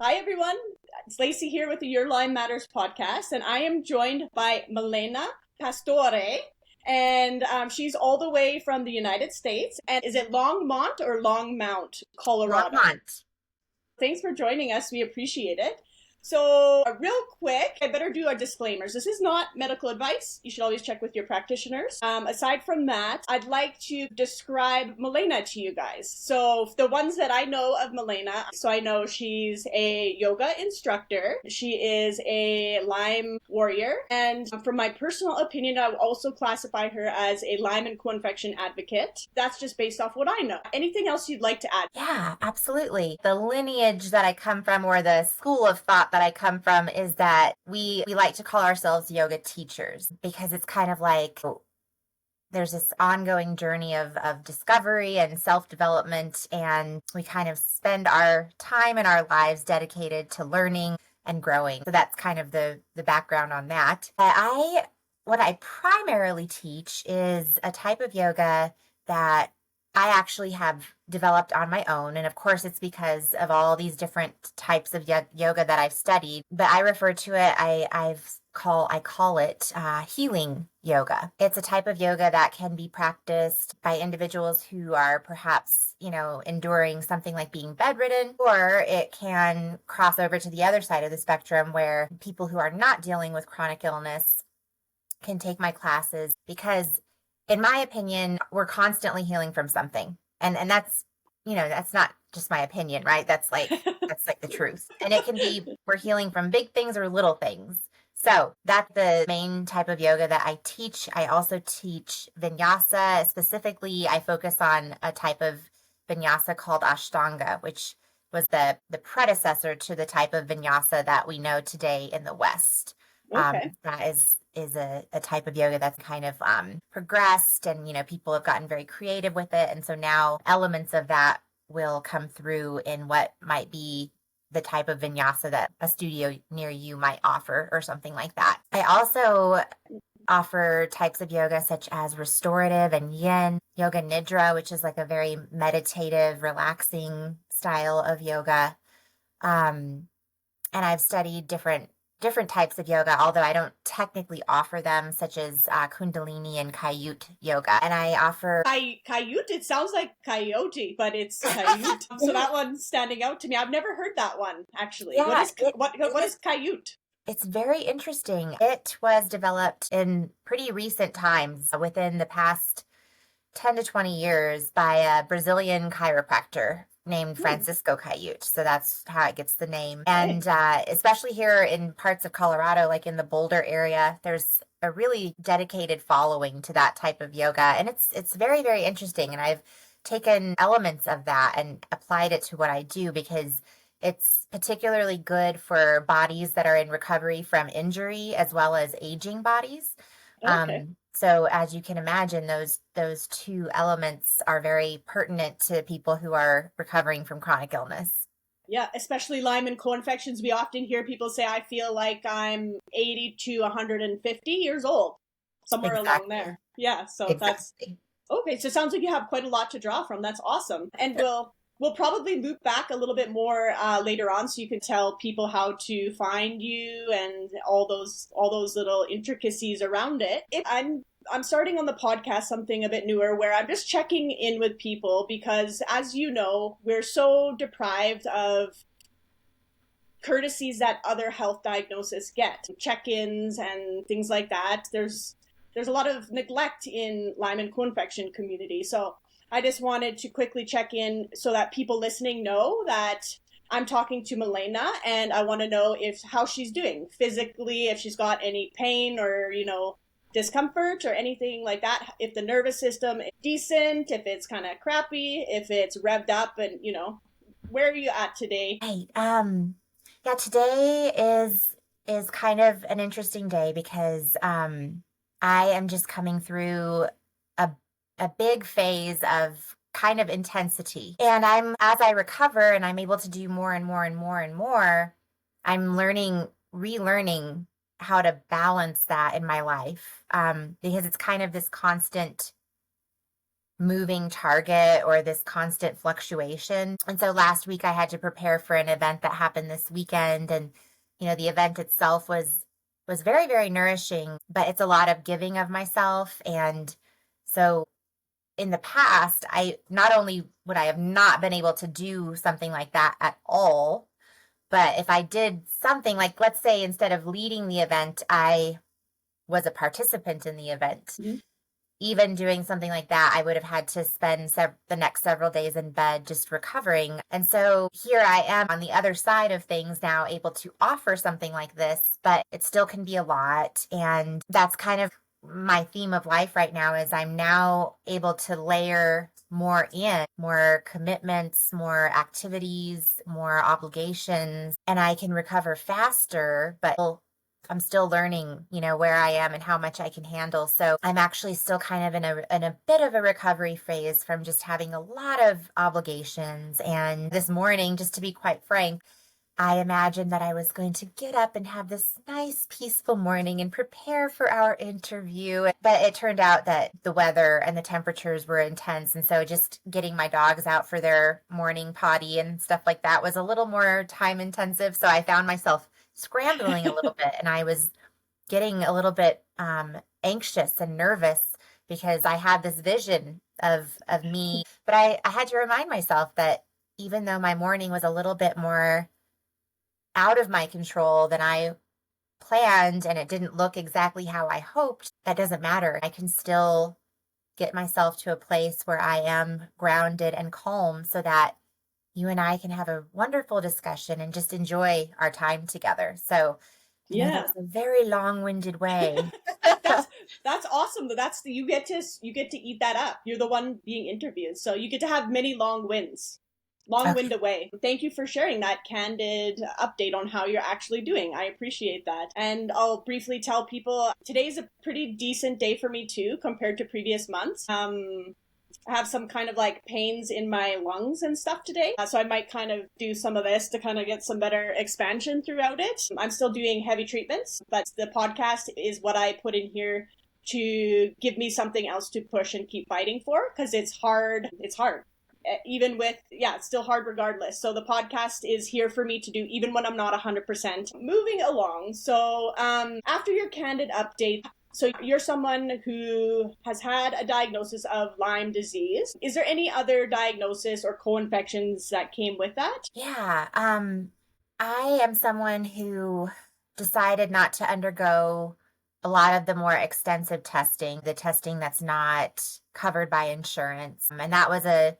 Hi, everyone. It's Lacey here with the Your Lyme Matters podcast, and I am joined by Milena Pastore, and she's all the way from the United States. And is it Longmont or Longmount, Colorado? Vermont. Thanks for joining us. We appreciate it. So, real quick, I better do our disclaimers. This is not medical advice. You should always check with your practitioners. Aside from that, I'd like to describe Milena to you guys. So, the ones that I know of Milena, so I know she's a yoga instructor, she is a Lyme warrior, and from my personal opinion, I would also classify her as a Lyme and co-infection advocate. That's just based off what I know. Anything else you'd like to add? Yeah, absolutely. The lineage that I come from, or the school of thought that I come from, is that we like to call ourselves yoga teachers because it's kind of like there's this ongoing journey of discovery and self-development, and we kind of spend our time and our lives dedicated to learning and growing. So that's kind of the background on that. What I primarily teach is a type of yoga that I actually have developed on my own. And of course, it's because of all these different types of yoga that I've studied. But I refer to it, I call it healing yoga. It's a type of yoga that can be practiced by individuals who are perhaps, enduring something like being bedridden, or it can cross over to the other side of the spectrum where people who are not dealing with chronic illness can take my classes because, in my opinion, we're constantly healing from something. And that's not just my opinion, right? That's like the truth. And it can be we're healing from big things or little things. So that's the main type of yoga that I teach. I also teach vinyasa. Specifically, I focus on a type of vinyasa called Ashtanga, which was the predecessor to the type of vinyasa that we know today in the West. Okay. That is a type of yoga that's kind of progressed, and people have gotten very creative with it, and so now elements of that will come through in what might be the type of vinyasa that a studio near you might offer or something like that. I also offer types of yoga such as restorative and yin yoga nidra, which is like a very meditative, relaxing style of yoga. And I've studied different types of yoga, although I don't technically offer them, such as Kundalini and Kayut yoga. And I offer. Coyote, it sounds like coyote, but it's coyote. So that one's standing out to me. I've never heard that one actually. What Yeah, is what is coyote? it's very interesting. It was developed in pretty recent times, within the past 10 to 20 years, by a Brazilian chiropractor named Hmm, Francisco Cayute. So that's how it gets the name. okay. And especially here in parts of Colorado, like in the Boulder area, there's a really dedicated following to that type of yoga. And it's very, very interesting. And I've taken elements of that and applied it to what I do because it's particularly good for bodies that are in recovery from injury as well as aging bodies. Okay. So as you can imagine, those two elements are very pertinent to people who are recovering from chronic illness. Yeah, especially Lyme and co-infections. We often hear people say, I feel like I'm 80 to 150 years old, somewhere along Exactly. there. Yeah, so that's Exactly. okay. So it sounds like you have quite a lot to draw from. That's awesome. And we'll probably loop back a little bit more later on, so you can tell people how to find you and all those little intricacies around it. I'm starting on the podcast something a bit newer where I'm just checking in with people because, as you know, we're so deprived of courtesies that other health diagnoses get, check-ins and things like that. There's a lot of neglect in Lyme and co-infection community. So I just wanted to quickly check in so that people listening know that I'm talking to Milena, and I want to know if how she's doing physically, if she's got any pain or discomfort or anything like that. If the nervous system is decent, if it's kind of crappy, if it's revved up, and where are you at today? Right. Yeah, today is kind of an interesting day because I am just coming through a a big phase of kind of intensity. And as I recover and I'm able to do more and more and more and more, I'm relearning how to balance that in my life. Because it's kind of this constant moving target or this constant fluctuation. And so last week I had to prepare for an event that happened this weekend, and the event itself was very, very nourishing, but it's a lot of giving of myself. And so in the past, I not only would I have not been able to do something like that at all, but if I did something like, let's say, instead of leading the event, I was a participant in the event. Mhm. Even doing something like that, I would have had to spend the next several days in bed just recovering. And so here I am on the other side of things now, able to offer something like this, but it still can be a lot. And that's kind of my theme of life right now, is I'm now able to layer more commitments, more activities, more obligations, and I can recover faster, but I'm still learning, where I am and how much I can handle. So I'm actually still kind of in a bit of a recovery phase from just having a lot of obligations. And this morning, just to be quite frank, I imagined that I was going to get up and have this nice, peaceful morning and prepare for our interview. But it turned out that the weather and the temperatures were intense. And so just getting my dogs out for their morning potty and stuff like that was a little more time intensive. So I found myself scrambling a little bit, and I was getting a little bit anxious and nervous because I had this vision of me. But I had to remind myself that even though my morning was a little bit more out of my control than I planned, and it didn't look exactly how I hoped, that doesn't matter. I can still get myself to a place where I am grounded and calm so that you and I can have a wonderful discussion and just enjoy our time together. So I know Yeah. that's a very long-winded way. that's that's awesome. You get to eat that up. You're the one being interviewed, so you get to have many long wins. Long Okay. wind away. Thank you for sharing that candid update on how you're actually doing. I appreciate that. And I'll briefly tell people today's a pretty decent day for me too, compared to previous months. I have some kind of like pains in my lungs and stuff today. So I might kind of do some of this to kind of get some better expansion throughout it. I'm still doing heavy treatments, but the podcast is what I put in here to give me something else to push and keep fighting for, because it's hard. It's hard. Even with, yeah, it's still hard regardless. So the podcast is here for me to do even when I'm not 100%. Moving along. So after your candid update, so you're someone who has had a diagnosis of Lyme disease. Is there any other diagnosis or co-infections that came with that? Yeah. I am someone who decided not to undergo a lot of the more extensive testing, the testing that's not covered by insurance. And that was a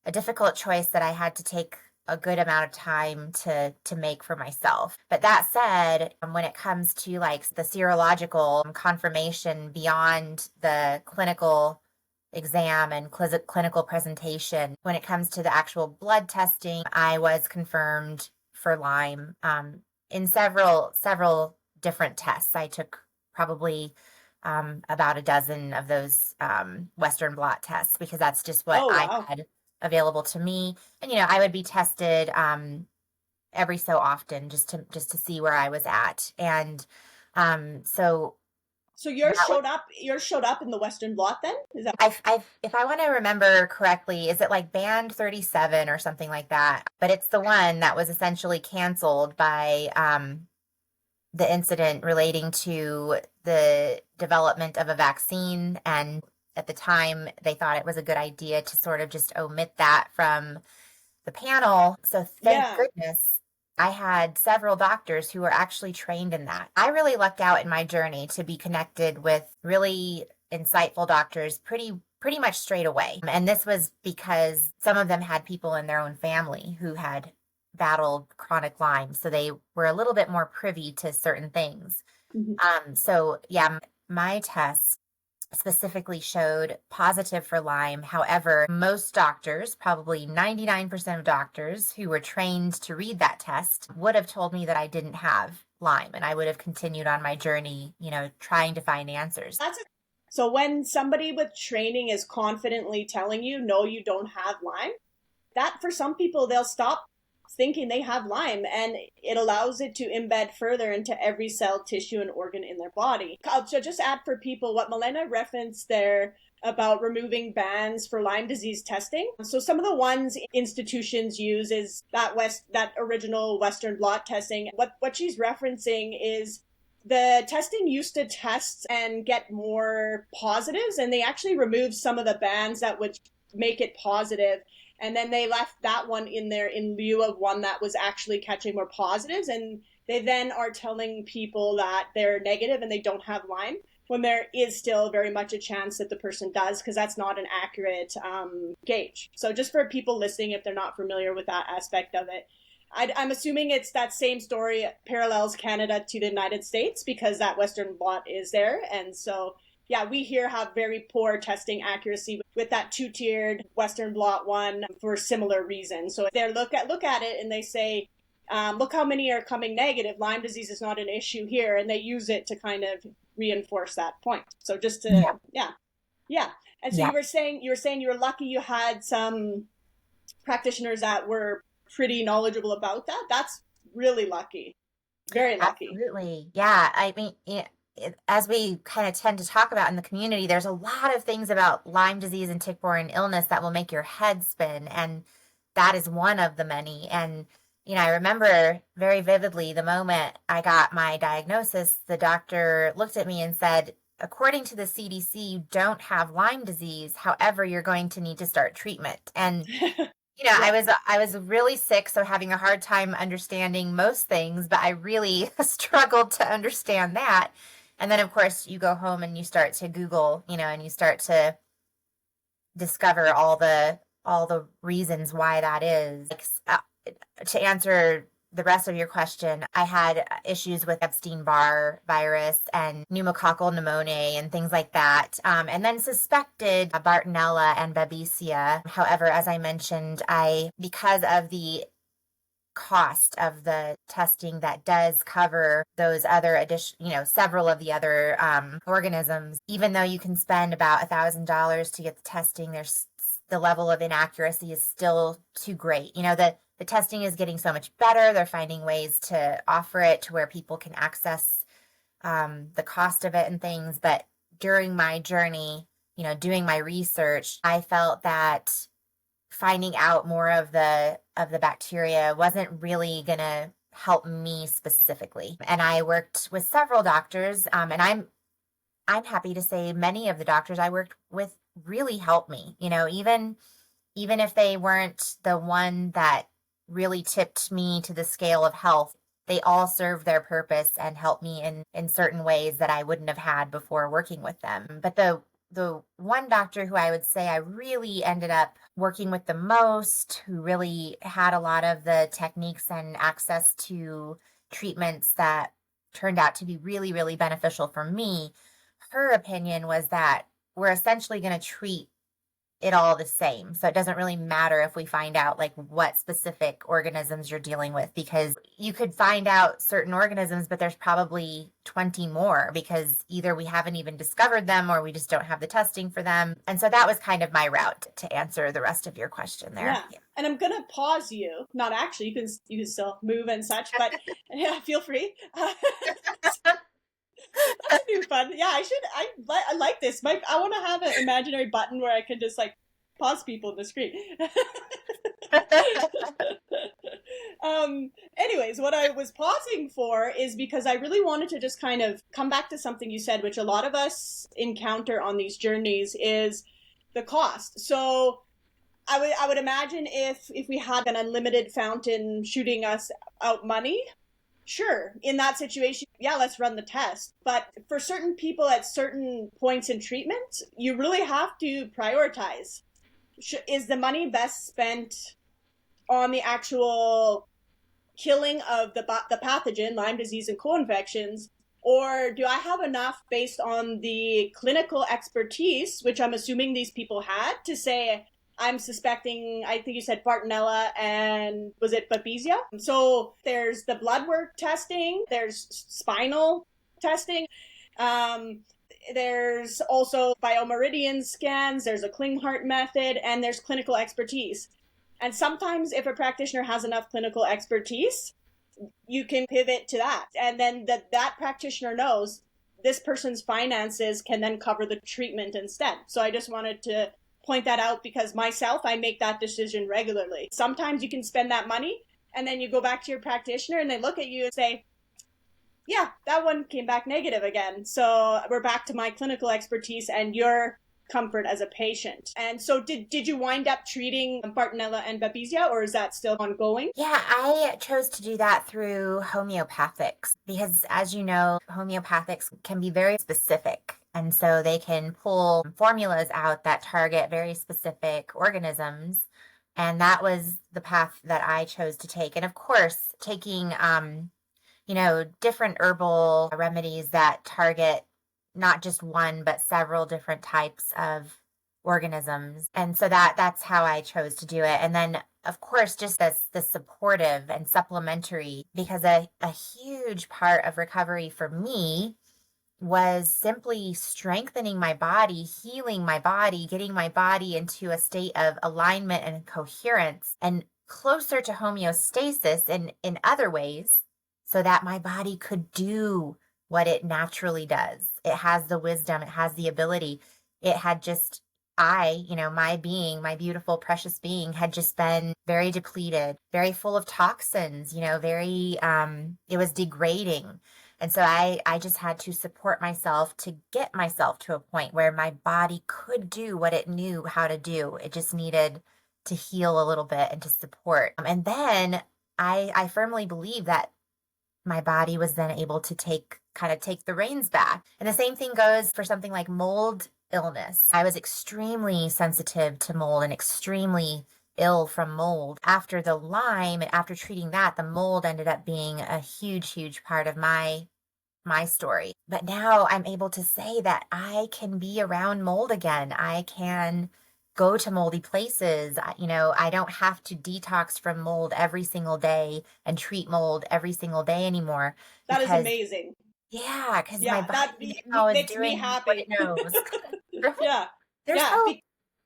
difficult choice that I had to take a good amount of time to make for myself. But that said, when it comes to like the serological confirmation beyond the clinical exam and clinical presentation, when it comes to the actual blood testing, I was confirmed for Lyme in several different tests. I took probably about a dozen of those Western blot tests, because that's just what Oh, I wow. had available to me. And I would be tested every so often just to see where I was at. And so So that was yours showed up in the Western blot then? Is that I if I want to remember correctly, is it like band 37 or something like that? But it's the one that was essentially canceled by the incident relating to the development of a vaccine. And at the time, they thought it was a good idea to sort of just omit that from the panel. So thank yeah. goodness I had several doctors who were actually trained in that. I really lucked out in my journey to be connected with really insightful doctors pretty much straight away. And this was because some of them had people in their own family who had battled chronic Lyme, so they were a little bit more privy to certain things. Mhm. So yeah, my test specifically showed positive for Lyme. However, most doctors, probably 99% of doctors who were trained to read that test, would have told me that I didn't have Lyme, and I would have continued on my journey, trying to find answers. So when somebody with training is confidently telling you, no, you don't have Lyme, that for some people, they'll stop thinking they have Lyme, and it allows it to embed further into every cell, tissue, and organ in their body. So just add for people what Milena referenced there about removing bans for Lyme disease testing. So some of the ones institutions use is that original Western blot testing. What she's referencing is the testing used to test and get more positives, and they actually removed some of the bans that would make it positive, and then they left that one in there in lieu of one that was actually catching more positives, and they then are telling people that they're negative and they don't have Lyme, when there is still very much a chance that the person does, because that's not an accurate gauge. So just for people listening, if they're not familiar with that aspect of it, I'm assuming it's that same story parallels Canada to the United States, because that Western blot is there. And so, yeah, we here have very poor testing accuracy with that two-tiered Western blot one for similar reasons. So if they look at it and they say, look how many are coming negative, Lyme disease is not an issue here, and they use it to kind of reinforce that point. So just to, yeah. And so you were saying you were lucky you had some practitioners that were pretty knowledgeable about that. That's really lucky. Very lucky. Absolutely. Yeah. I mean, as we kind of tend to talk about in the community, there's a lot of things about Lyme disease and tick-borne illness that will make your head spin. And that is one of the many. And, I remember very vividly the moment I got my diagnosis, the doctor looked at me and said, according to the CDC, you don't have Lyme disease. However, you're going to need to start treatment. And I was really sick, so having a hard time understanding most things, but I really struggled to understand that. And then, of course, you go home and you start to Google, and you start to discover all the reasons why that is. To answer the rest of your question, I had issues with Epstein-Barr virus and pneumococcal pneumonia and things like that, and then suspected Bartonella and Babesia. However, as I mentioned, because of the cost of the testing that does cover those other several of the other organisms, even though you can spend about $1,000 to get the testing, there's the level of inaccuracy is still too great. The testing is getting so much better. They're finding ways to offer it to where people can access the cost of it and things. But during my journey, doing my research, I felt that finding out more of the bacteria wasn't really going to help me specifically. And I worked with several doctors, and I'm happy to say many of the doctors I worked with really helped me. Even if they weren't the one that really tipped me to the scale of health, they all served their purpose and helped me in certain ways that I wouldn't have had before working with them. But the one doctor who I would say I really ended up working with the most, who really had a lot of the techniques and access to treatments that turned out to be really, really beneficial for me, her opinion was that we're essentially going to treat it all the same. So it doesn't really matter if we find out like what specific organisms you're dealing with, because you could find out certain organisms, but there's probably 20 more because either we haven't even discovered them or we just don't have the testing for them. And so that was kind of my route to answer the rest of your question there. Yeah. And I'm going to pause you. Not actually, you can still move and such, but yeah, feel free. That's new fun. Yeah, I like this. I want to have an imaginary button where I can just like pause people in the screen. Anyways, what I was pausing for is because I really wanted to just kind of come back to something you said, which a lot of us encounter on these journeys, is the cost. So I would imagine if we had an unlimited fountain shooting us out money, sure, in that situation, yeah, let's run the test. But for certain people at certain points in treatment, you really have to prioritize. Is the money best spent on the actual killing of the pathogen, Lyme disease and co-infections, or do I have enough based on the clinical expertise, which I'm assuming these people had, to say, I'm suspecting, I think you said Bartonella and was it Babesia? So there's the blood work testing, there's spinal testing, there's also biomeridian scans, there's a Klinghardt method, and there's clinical expertise. And sometimes if a practitioner has enough clinical expertise, you can pivot to that. And then that practitioner knows this person's finances can then cover the treatment instead. So I just wanted to point that out because myself, I make that decision regularly. Sometimes you can spend that money and then you go back to your practitioner and they look at you and say, yeah, that one came back negative again. So we're back to my clinical expertise and your comfort as a patient. And so did you wind up treating Bartonella and Babesia, or is that still ongoing? Yeah, I chose to do that through homeopathics because, as you know, homeopathics can be very specific. And so they can pull formulas out that target very specific organisms. And that was the path that I chose to take. And of course, taking, different herbal remedies that target not just one, but several different types of organisms. And so that's how I chose to do it. And then of course, just as the supportive and supplementary, because a huge part of recovery for me was simply strengthening my body, healing my body, getting my body into a state of alignment and coherence and closer to homeostasis in other ways so that my body could do what it naturally does. It has the wisdom, it has the ability. It had just my being, my beautiful, precious being had just been very depleted, very full of toxins, it was degrading. And so I just had to support myself to get myself to a point where my body could do what it knew how to do. It just needed to heal a little bit and to support. And then I firmly believe that my body was then able to take the reins back. And the same thing goes for something like mold illness. I was extremely sensitive to mold and extremely ill from mold. After the Lyme and after treating that, the mold ended up being a huge, huge part of my story. But now I'm able to say that I can be around mold again. I can go to moldy places. I don't have to detox from mold every single day and treat mold every single day anymore. That is amazing. Yeah, because my Yeah, that body now is makes me doing what happy. it knows. Yeah. There's Yeah. hope.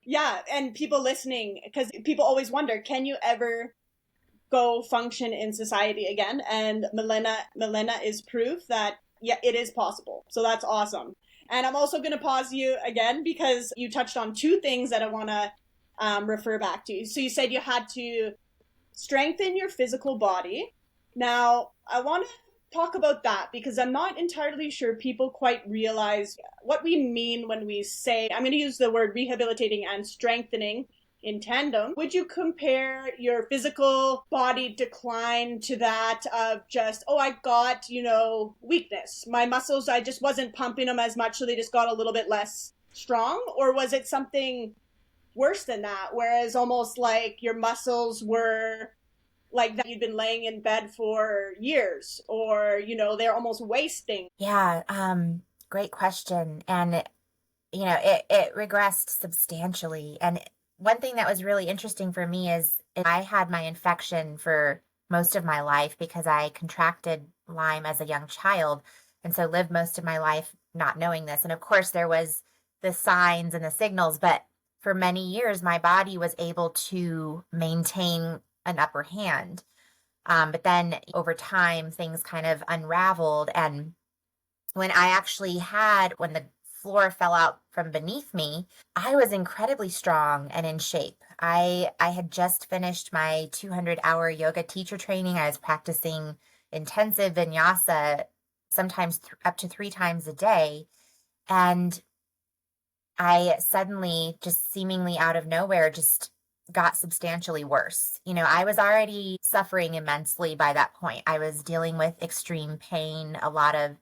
Yeah. And people listening, because people always wonder, can you ever go function in society again? And Milena is proof that, yeah, it is possible. So that's awesome. And I'm also going to pause you again because you touched on two things that I want to refer back to. So you said you had to strengthen your physical body. Now, I want to talk about that because I'm not entirely sure people quite realize what we mean when we say, I'm going to use the word rehabilitating and strengthening in tandem. Would you compare your physical body decline to that of just, oh, I got, weakness. My muscles, I just wasn't pumping them as much, so they just got a little bit less strong? Or was it something worse than that, whereas almost like your muscles were like that you'd been laying in bed for years, or they're almost wasting? Yeah, great question. And it regressed substantially. And one thing that was really interesting for me is I had my infection for most of my life because I contracted Lyme as a young child, and so lived most of my life not knowing this. And of course there was the signs and the signals, but for many years my body was able to maintain an upper hand. But then over time, things kind of unraveled. And when when the floor fell out from beneath me, I was incredibly strong and in shape. I had just finished my 200-hour yoga teacher training. I was practicing intensive vinyasa, sometimes up to 3 times a day. And I suddenly, just seemingly out of nowhere, just got substantially worse. I was already suffering immensely by that point. I was dealing with extreme pain, a lot of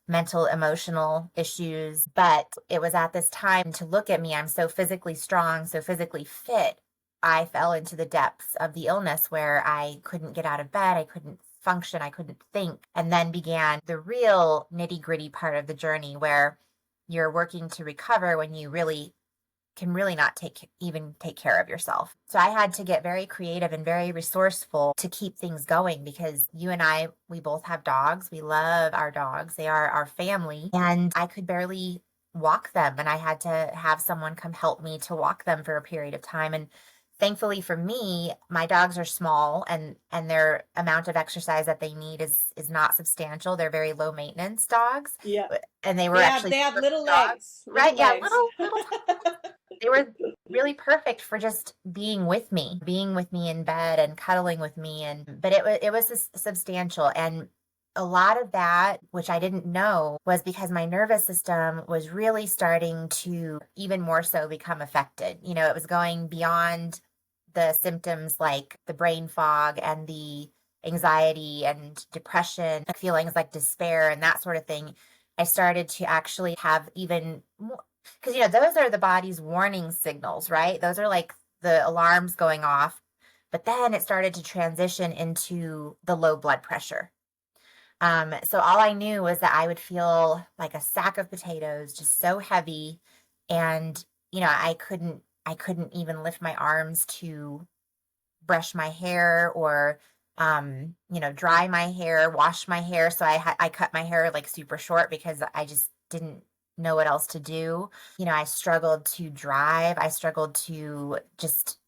mental, emotional issues. But it was at this time, to look at me, I'm so physically strong, so physically fit. I fell into the depths of the illness where I couldn't get out of bed. I couldn't function. I couldn't think. And then began the real nitty-gritty part of the journey where you're working to recover when you can really not take care of yourself. So I had to get very creative and very resourceful to keep things going, because you and I, we both have dogs. We love our dogs. They are our family. And I could barely walk them. And I had to have someone come help me to walk them for a period of time. And thankfully for me, my dogs are small and their amount of exercise that they need is not substantial. They're very low maintenance dogs. Yeah. And they were They actually have perfect little dogs. legs. Little Right? Yeah, legs. little they were really perfect for just being with me in bed and cuddling with me. And but it was substantial. And a lot of that, which I didn't know, was because my nervous system was really starting to even more so become affected. It was going beyond the symptoms like the brain fog and the anxiety and depression, feelings like despair and that sort of thing. I started to actually have even more, because those are the body's warning signals, right? Those are like the alarms going off. But then it started to transition into the low blood pressure. So all I knew was that I would feel like a sack of potatoes, just so heavy. And, I couldn't even lift my arms to brush my hair or, dry my hair, wash my hair. So I cut my hair like super short because I just didn't know what else to do. I struggled to drive. I struggled to just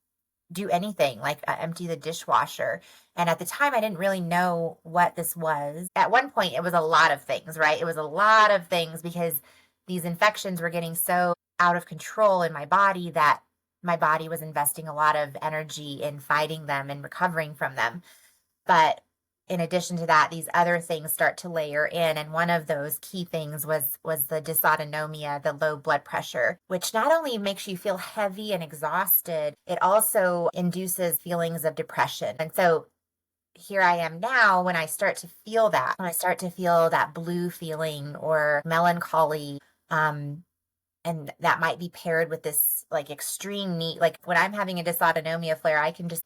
do anything like empty the dishwasher. And at the time, I didn't really know what this was. At one point, it was a lot of things, right? It was a lot of things because these infections were getting so out of control in my body that my body was investing a lot of energy in fighting them and recovering from them. But in addition to that, these other things start to layer in. And one of those key things was the dysautonomia, the low blood pressure, which not only makes you feel heavy and exhausted, it also induces feelings of depression. And so here I am now when I start to feel that blue feeling or melancholy, and that might be paired with this like extreme need. Like when I'm having a dysautonomia flare, I can just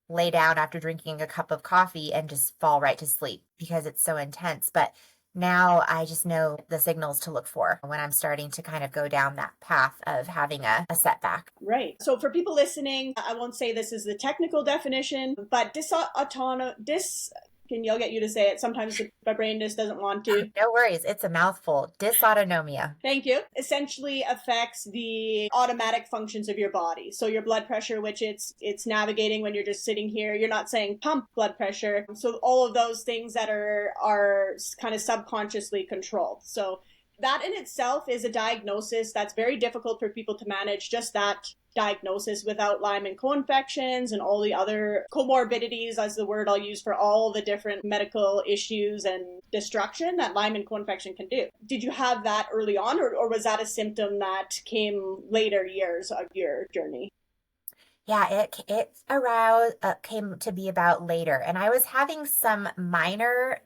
lay down after drinking a cup of coffee and just fall right to sleep because it's so intense. But now I just know the signals to look for when I'm starting to kind of go down that path of having a setback. Right. So for people listening, I won't say this is the technical definition, but can I'll get you to say it. Sometimes my brain just doesn't want to. No worries. It's a mouthful. Dysautonomia. Thank you. Essentially affects the automatic functions of your body. So your blood pressure, which it's navigating when you're just sitting here. You're not saying pump blood pressure. So all of those things that are kind of subconsciously controlled. So that in itself is a diagnosis that's very difficult for people to manage, just that diagnosis without Lyme and co-infections and all the other comorbidities, as the word I'll use for all the different medical issues and destruction that Lyme and co-infection can do. Did you have that early on, or was that a symptom that came later years of your journey? Yeah, it aroused came to be about later, and I was having some minor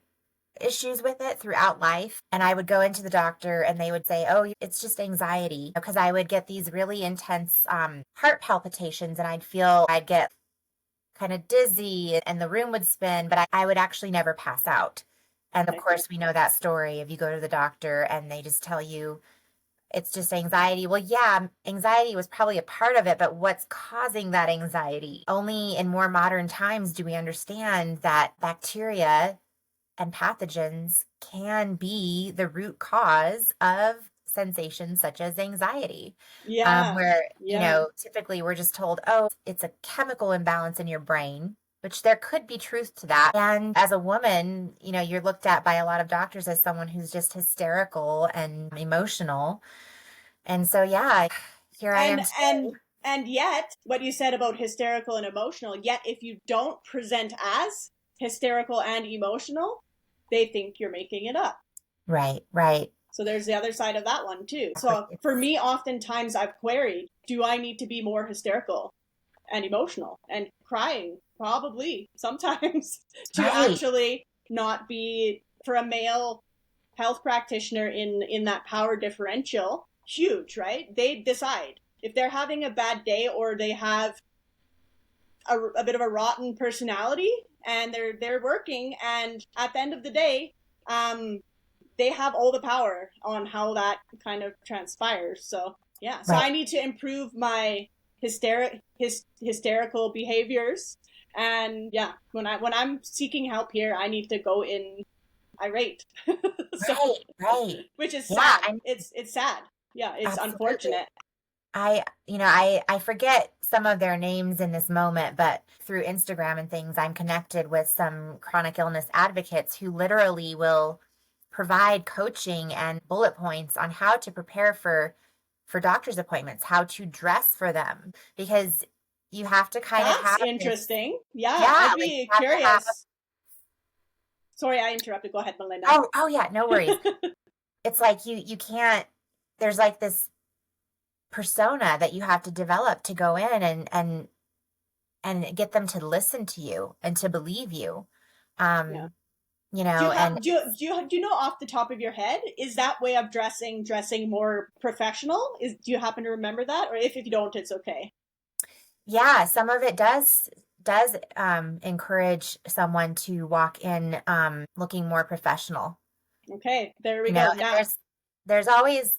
issues with it throughout life. And I would go into the doctor and they would say, oh, it's just anxiety. Because I would get these really intense heart palpitations and I'd get kind of dizzy and the room would spin, but I would actually never pass out. And of course, we know that story if you go to the doctor and they just tell you it's just anxiety. Well, yeah, anxiety was probably a part of it, but what's causing that anxiety? Only in more modern times do we understand that bacteria and pathogens can be the root cause of sensations such as anxiety. Yeah. Where, Yeah. typically we're just told, oh, it's a chemical imbalance in your brain, which there could be truth to that. And as a woman, you're looked at by a lot of doctors as someone who's just hysterical and emotional. And so, yeah, here I am And today. and yet, what you said about hysterical and emotional, yet if you don't present as hysterical and emotional, they think you're making it up. Right, right. So there's the other side of that one too. So for me, oftentimes I've queried, do I need to be more hysterical and emotional and crying? Probably sometimes to Right. actually not be, for a male health practitioner in that power differential, huge, right? They decide if they're having a bad day or they have a bit of a rotten personality and they're working, and at the end of the day, they have all the power on how that kind of transpires. So yeah, so Right. I need to improve my hysterical behaviors, and yeah, when I'm seeking help here, I need to go in irate. So, Right. Right. which is Yeah, sad. It's sad. Yeah, it's absolutely. unfortunate. I forget some of their names in this moment, but through Instagram and things, I'm connected with some chronic illness advocates who literally will provide coaching and bullet points on how to prepare for doctor's appointments, how to dress for them, because you have to kind of That's have this, interesting. Yeah, yeah, I'd like be you have to have, curious. Sorry, I interrupted. Go ahead, Melinda. oh yeah, no worries. It's like you can't, there's like this persona that you have to develop to go in and get them to listen to you and to believe you. Yeah. Um, Do you and have do you know off the top of your head, is that way of dressing more professional? Do you happen to remember that, or if you don't, it's okay. yeah, some of it does encourage someone to walk in looking more professional. Okay, there we go. And Yeah. there's always,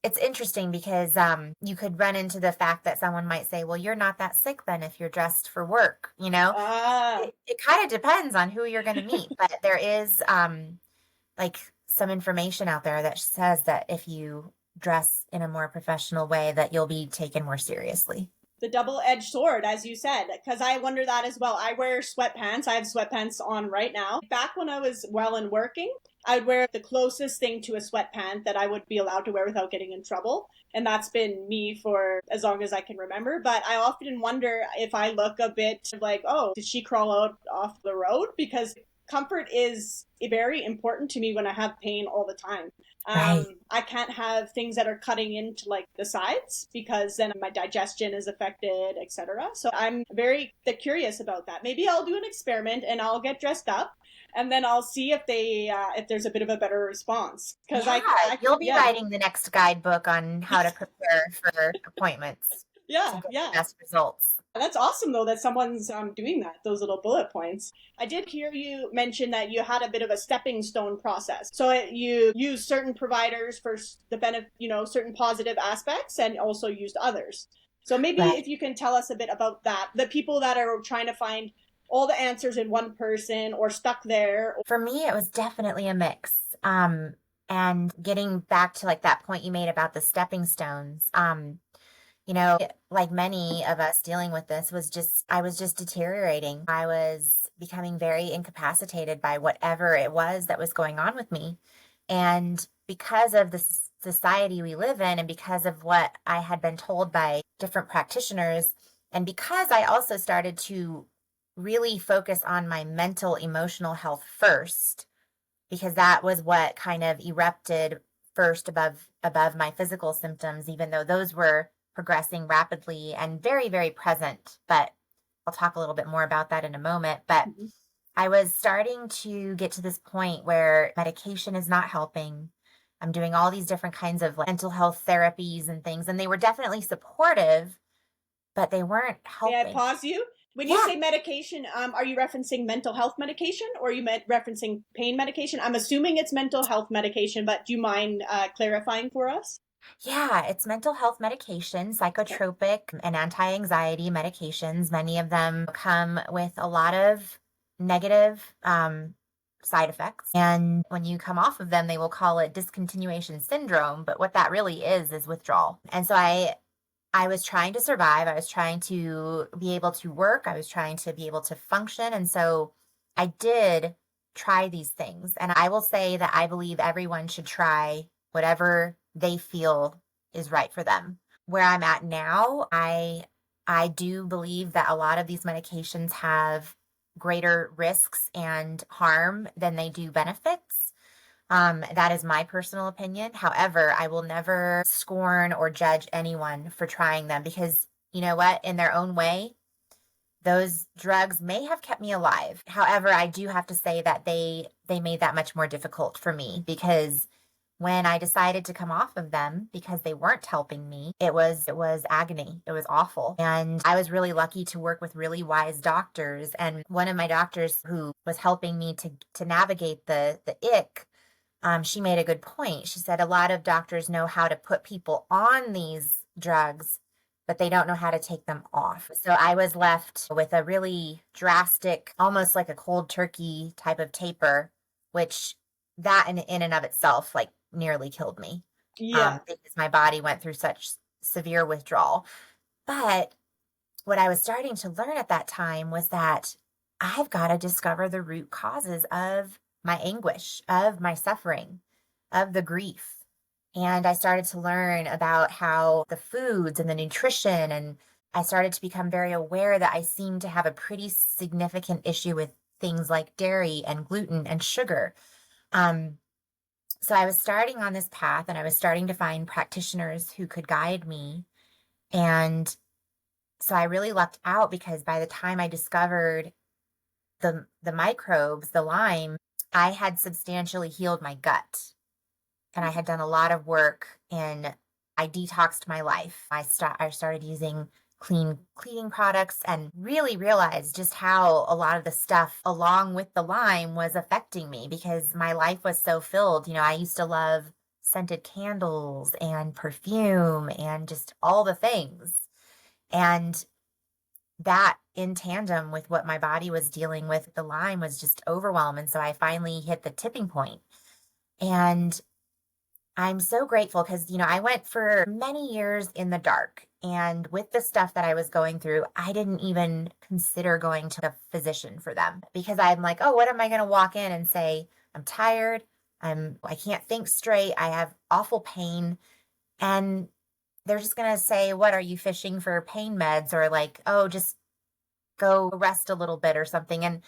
it's interesting because you could run into the fact that someone might say, well, you're not that sick then if you're dressed for work, Ah, it kind of depends on who you're going to meet, but there is like some information out there that says that if you dress in a more professional way that you'll be taken more seriously. the double-edged sword, as you said, because I wonder that as well. I wear sweatpants. I have sweatpants on right now. Back when I was well and working, I'd wear the closest thing to a sweatpant that I would be allowed to wear without getting in trouble. And that's been me for as long as I can remember. But I often wonder if I look a bit like, oh, did she crawl out off the road? Because comfort is very important to me when I have pain all the time. Right. I can't have things that are cutting into like the sides because then my digestion is affected, etc. So I'm very curious about that. Maybe I'll do an experiment and I'll get dressed up, and then I'll see if there's a bit of a better response. Because Yeah, I you'll be yeah writing the next guidebook on how to prepare for appointments to yeah get the yeah. best results. That's awesome, though, that someone's doing that, those little bullet points. I did hear you mention that you had a bit of a stepping stone process. So you used certain providers for the benefit, certain positive aspects, and also used others. So maybe Right. if you can tell us a bit about that, the people that are trying to find all the answers in one person or stuck there. For me, it was definitely a mix. And getting back to like that point you made about the stepping stones, you know, like many of us dealing with this I was just deteriorating. I was becoming very incapacitated by whatever it was that was going on with me. And because of the society we live in, and because of what I had been told by different practitioners, and because I also started to really focus on my mental, emotional health first, because that was what kind of erupted first above my physical symptoms, even though those were progressing rapidly and very, very present. But I'll talk a little bit more about that in a moment. But Mhm. I was starting to get to this point where medication is not helping. I'm doing all these different kinds of like mental health therapies and things, and they were definitely supportive, but they weren't May I helping. pause you? When you Yeah. say medication, are you referencing mental health medication or are you referencing pain medication? I'm assuming it's mental health medication, but do you mind clarifying for us? Yeah, it's mental health medication, Okay. psychotropic and anti-anxiety medications. Many of them come with a lot of negative side effects. And when you come off of them, they will call it discontinuation syndrome. But what that really is withdrawal. And so I was trying to survive. I was trying to be able to work. I was trying to be able to function. And so I did try these things. And I will say that I believe everyone should try whatever they feel is right for them. Where I'm at now, I do believe that a lot of these medications have greater risks and harm than they do benefits. That is my personal opinion. However, I will never scorn or judge anyone for trying them because you know what? In their own way, those drugs may have kept me alive. However, I do have to say that they made that much more difficult for me because when I decided to come off of them because they weren't helping me, it was agony. It was awful. And I was really lucky to work with really wise doctors. And one of my doctors who was helping me to navigate the ick, she made a good point. She said a lot of doctors know how to put people on these drugs, but they don't know how to take them off. So I was left with a really drastic, almost like a cold turkey type of taper, which that in and of itself like nearly killed me. Yeah. Because my body went through such severe withdrawal. But what I was starting to learn at that time was that I've got to discover the root causes of my anguish, of my suffering, of the grief. And I started to learn about how the foods and the nutrition, and I started to become very aware that I seemed to have a pretty significant issue with things like dairy and gluten and sugar. Um, so I was starting on this path and I was starting to find practitioners who could guide me. And so I really lucked out because by the time I discovered the microbes, the Lyme, I had substantially healed my gut. And I had done a lot of work and I detoxed my life. I started using clean cleaning products and really realized just how a lot of the stuff along with the Lyme was affecting me because my life was so filled. I used to love scented candles and perfume and just all the things. And that in tandem with what my body was dealing with, the Lyme was just overwhelming. So I finally hit the tipping point. And I'm so grateful because, I went for many years in the dark. And with the stuff that I was going through, I didn't even consider going to a physician for them because I'm like, oh, what am I going to walk in and say? I'm tired. I can't think straight. I have awful pain. And they're just going to say, what are you fishing for pain meds? Or like, oh, just go rest a little bit or something. And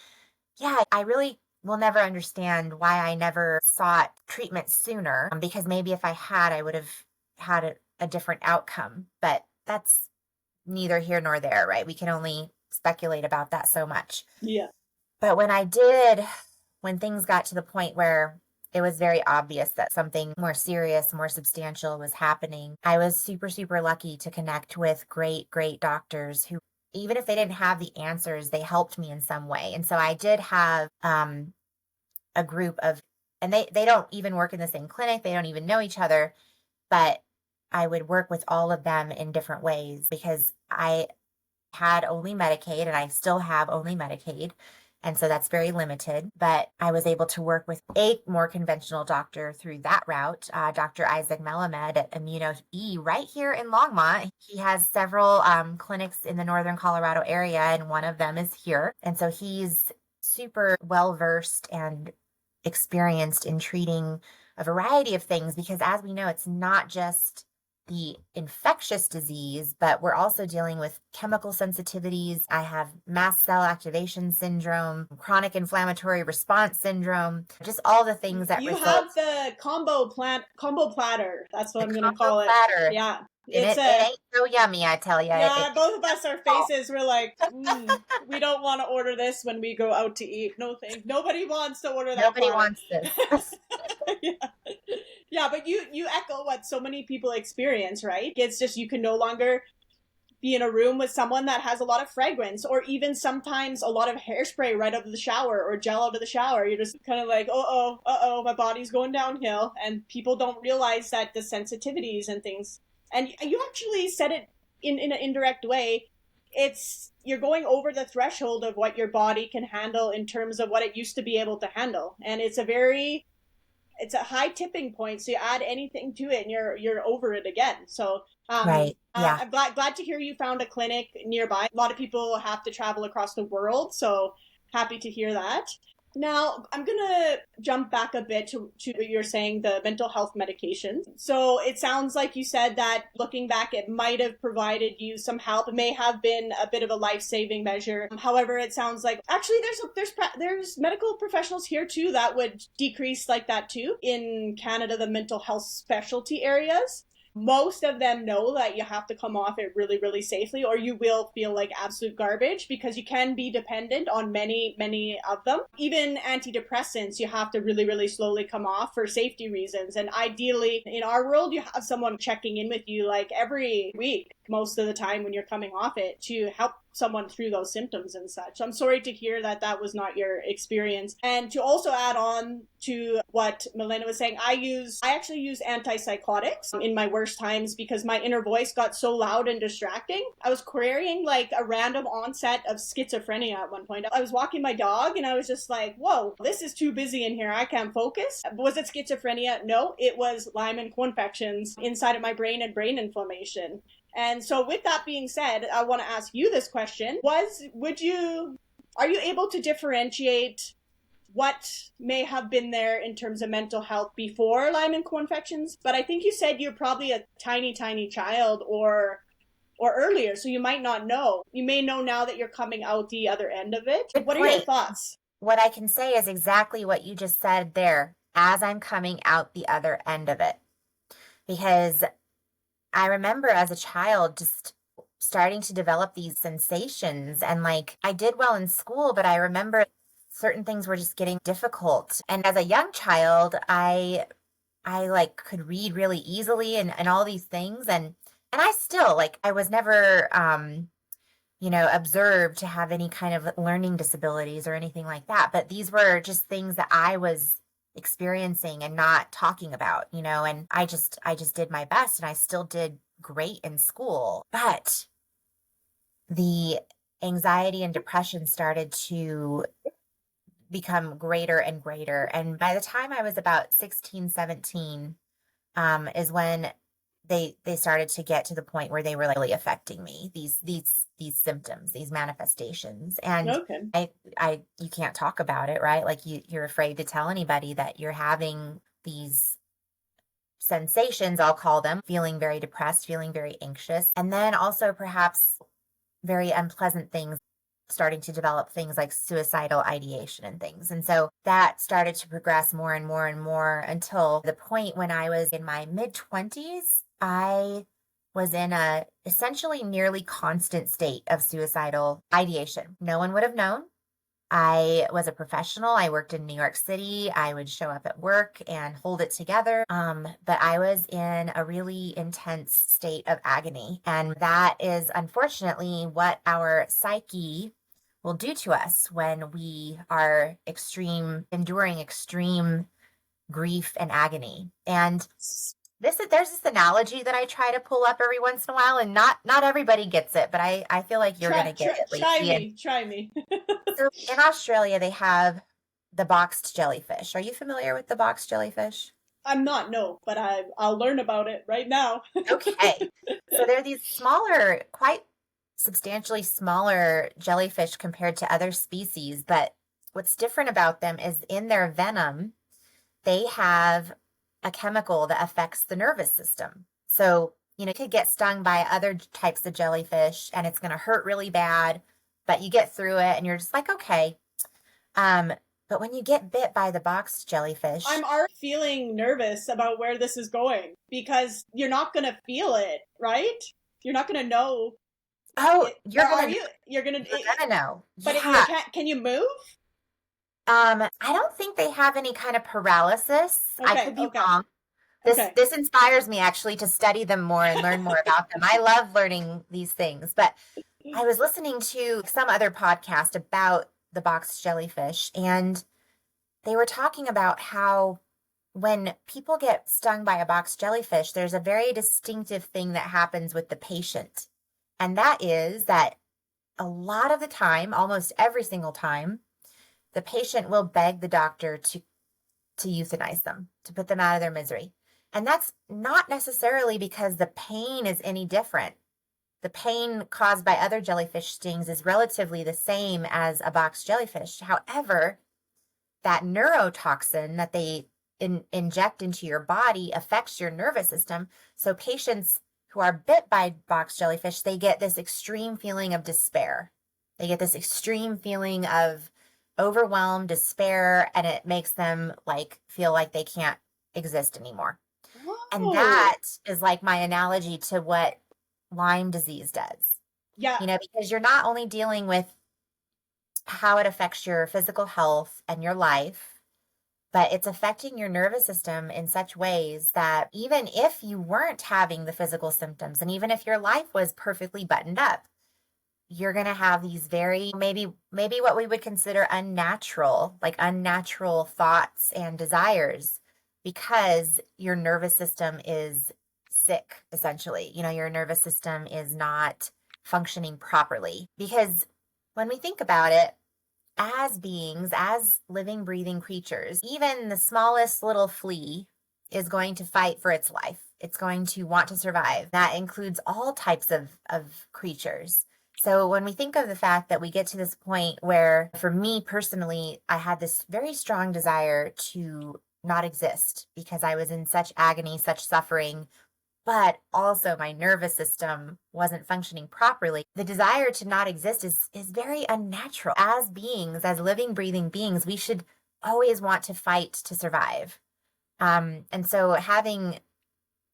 yeah, I really will never understand why I never sought treatment sooner because maybe if I had, I would have had a different outcome. But that's neither here nor there, right? We can only speculate about that so much. Yeah. But when things got to the point where it was very obvious that something more serious, more substantial was happening, I was super, super lucky to connect with great, great doctors who, even if they didn't have the answers, they helped me in some way. And so I did have a group of, and they don't even work in the same clinic. They don't even know each other, but I would work with all of them in different ways because I had only Medicaid and I still have only Medicaid. And so that's very limited, but I was able to work with a more conventional doctor through that route, Dr. Isaac Melamed at Immuno E right here in Longmont. He has several clinics in the northern Colorado area, and one of them is here. And so he's super well-versed and experienced in treating a variety of things because as we know, it's not just the infectious disease, but we're also dealing with chemical sensitivities. I have mast cell activation syndrome, chronic inflammatory response syndrome, just all the things that you result. have the combo platter. That's what I'm going to call platter. it. Yeah. It ain't so yummy, I tell you. Yeah, both of us, our faces were like, we don't want to order this when we go out to eat. No thanks. Nobody wants to order that. Nobody wants this. Yeah, but you echo what so many people experience, right? It's just you can no longer be in a room with someone that has a lot of fragrance or even sometimes a lot of hairspray right out of the shower or gel out of the shower. You're just kind of like, my body's going downhill. And people don't realize that the sensitivities and things. And you actually said it in an indirect way. You're going over the threshold of what your body can handle in terms of what it used to be able to handle. And it's a high tipping point. So you add anything to it and you're over it again. So right. Yeah. I'm glad to hear you found a clinic nearby. A lot of people have to travel across the world. So happy to hear that. Now, I'm going to jump back a bit to what you're saying, the mental health medications. So it sounds like you said that looking back, it might have provided you some help. It may have been a bit of a life-saving measure. However, it sounds like actually there's medical professionals here too that would decrease like that too. In Canada, the mental health specialty areas. Most of them know that you have to come off it really, really safely or you will feel like absolute garbage because you can be dependent on many, many of them. Even antidepressants, you have to really, really slowly come off for safety reasons. And ideally, in our world, you have someone checking in with you like every week, most of the time when you're coming off it to help someone through those symptoms and such. I'm sorry to hear that that was not your experience. And to also add on to what Milena was saying, I actually use antipsychotics in my worst times because my inner voice got so loud and distracting. I was querying like a random onset of schizophrenia at one point. I was walking my dog and I was just like, whoa, this is too busy in here. I can't focus. Was it schizophrenia? No, it was Lyme and co-infections inside of my brain and brain inflammation. And so with that being said, I want to ask you this question. Are you able to differentiate what may have been there in terms of mental health before Lyme and co-infections? But I think you said you're probably a tiny, tiny child or earlier, so you might not know. You may know now that you're coming out the other end of it. Good What are point. your thoughts? What I can say is exactly what you just said there, as I'm coming out the other end of it. Because I remember as a child just starting to develop these sensations, and like I did well in school, but I remember certain things were just getting difficult. And as a young child, I like could read really easily and all these things, and I still like I was never observed to have any kind of learning disabilities or anything like that, but these were just things that I was experiencing and not talking about, and I just did my best, and I still did great in school. But the anxiety and depression started to become greater and greater. And by the time I was about 16, 17, is when they started to get to the point where they were really affecting me, these symptoms, these manifestations. And Okay. you can't talk about it, right? Like you're afraid to tell anybody that you're having these sensations, I'll call them, feeling very depressed, feeling very anxious, and then also perhaps very unpleasant things, starting to develop things like suicidal ideation and things. And so that started to progress more and more and more until the point when I was in my mid-20s, I was in a essentially nearly constant state of suicidal ideation. No one would have known. I was a professional. I worked in New York City. I would show up at work and hold it together. But I was in a really intense state of agony. And that is unfortunately what our psyche will do to us when we are enduring extreme grief and agony. And there's this analogy that I try to pull up every once in a while, and not everybody gets it, but I feel like you're going to get it, Lacey. Try me. So in Australia, they have the boxed jellyfish. Are you familiar with the boxed jellyfish? I'm not, no, but I'll learn about it right now. Okay. So they're these smaller, quite substantially smaller jellyfish compared to other species. But what's different about them is in their venom, they have a chemical that affects the nervous system. So, you could get stung by other types of jellyfish and it's going to hurt really bad, but you get through it and you're just like, okay. But when you get bit by the boxed jellyfish, I'm already feeling nervous about where this is going because you're not going to feel it, right? You're not going to know. Oh, you're going to know. But yeah. can you move? I don't think they have any kind of paralysis. Okay, I could be wrong. This inspires me actually to study them more and learn more about them. I love learning these things. But I was listening to some other podcast about the boxed jellyfish, and they were talking about how when people get stung by a boxed jellyfish, there's a very distinctive thing that happens with the patient. And that is that a lot of the time, almost every single time, the patient will beg the doctor to euthanize them, to put them out of their misery. And that's not necessarily because the pain is any different. The pain caused by other jellyfish stings is relatively the same as a boxed jellyfish. However, that neurotoxin that they inject into your body affects your nervous system. So patients who are bit by boxed jellyfish, they get this extreme feeling of despair. They get this extreme feeling of overwhelmed, despair, and it makes them feel like they can't exist anymore. Whoa. And that is like my analogy to what Lyme disease does. Yeah. Because you're not only dealing with how it affects your physical health and your life, but it's affecting your nervous system in such ways that even if you weren't having the physical symptoms, and even if your life was perfectly buttoned up, you're going to have these very maybe what we would consider unnatural, like unnatural thoughts and desires because your nervous system is sick, essentially. You know, your nervous system is not functioning properly. Because when we think about it, as beings, as living, breathing creatures, even the smallest little flea is going to fight for its life. It's going to want to survive. That includes all types of creatures. So when we think of the fact that we get to this point where, for me personally, I had this very strong desire to not exist because I was in such agony, such suffering, but also my nervous system wasn't functioning properly. The desire to not exist is very unnatural. As beings, as living, breathing beings, we should always want to fight to survive. And so having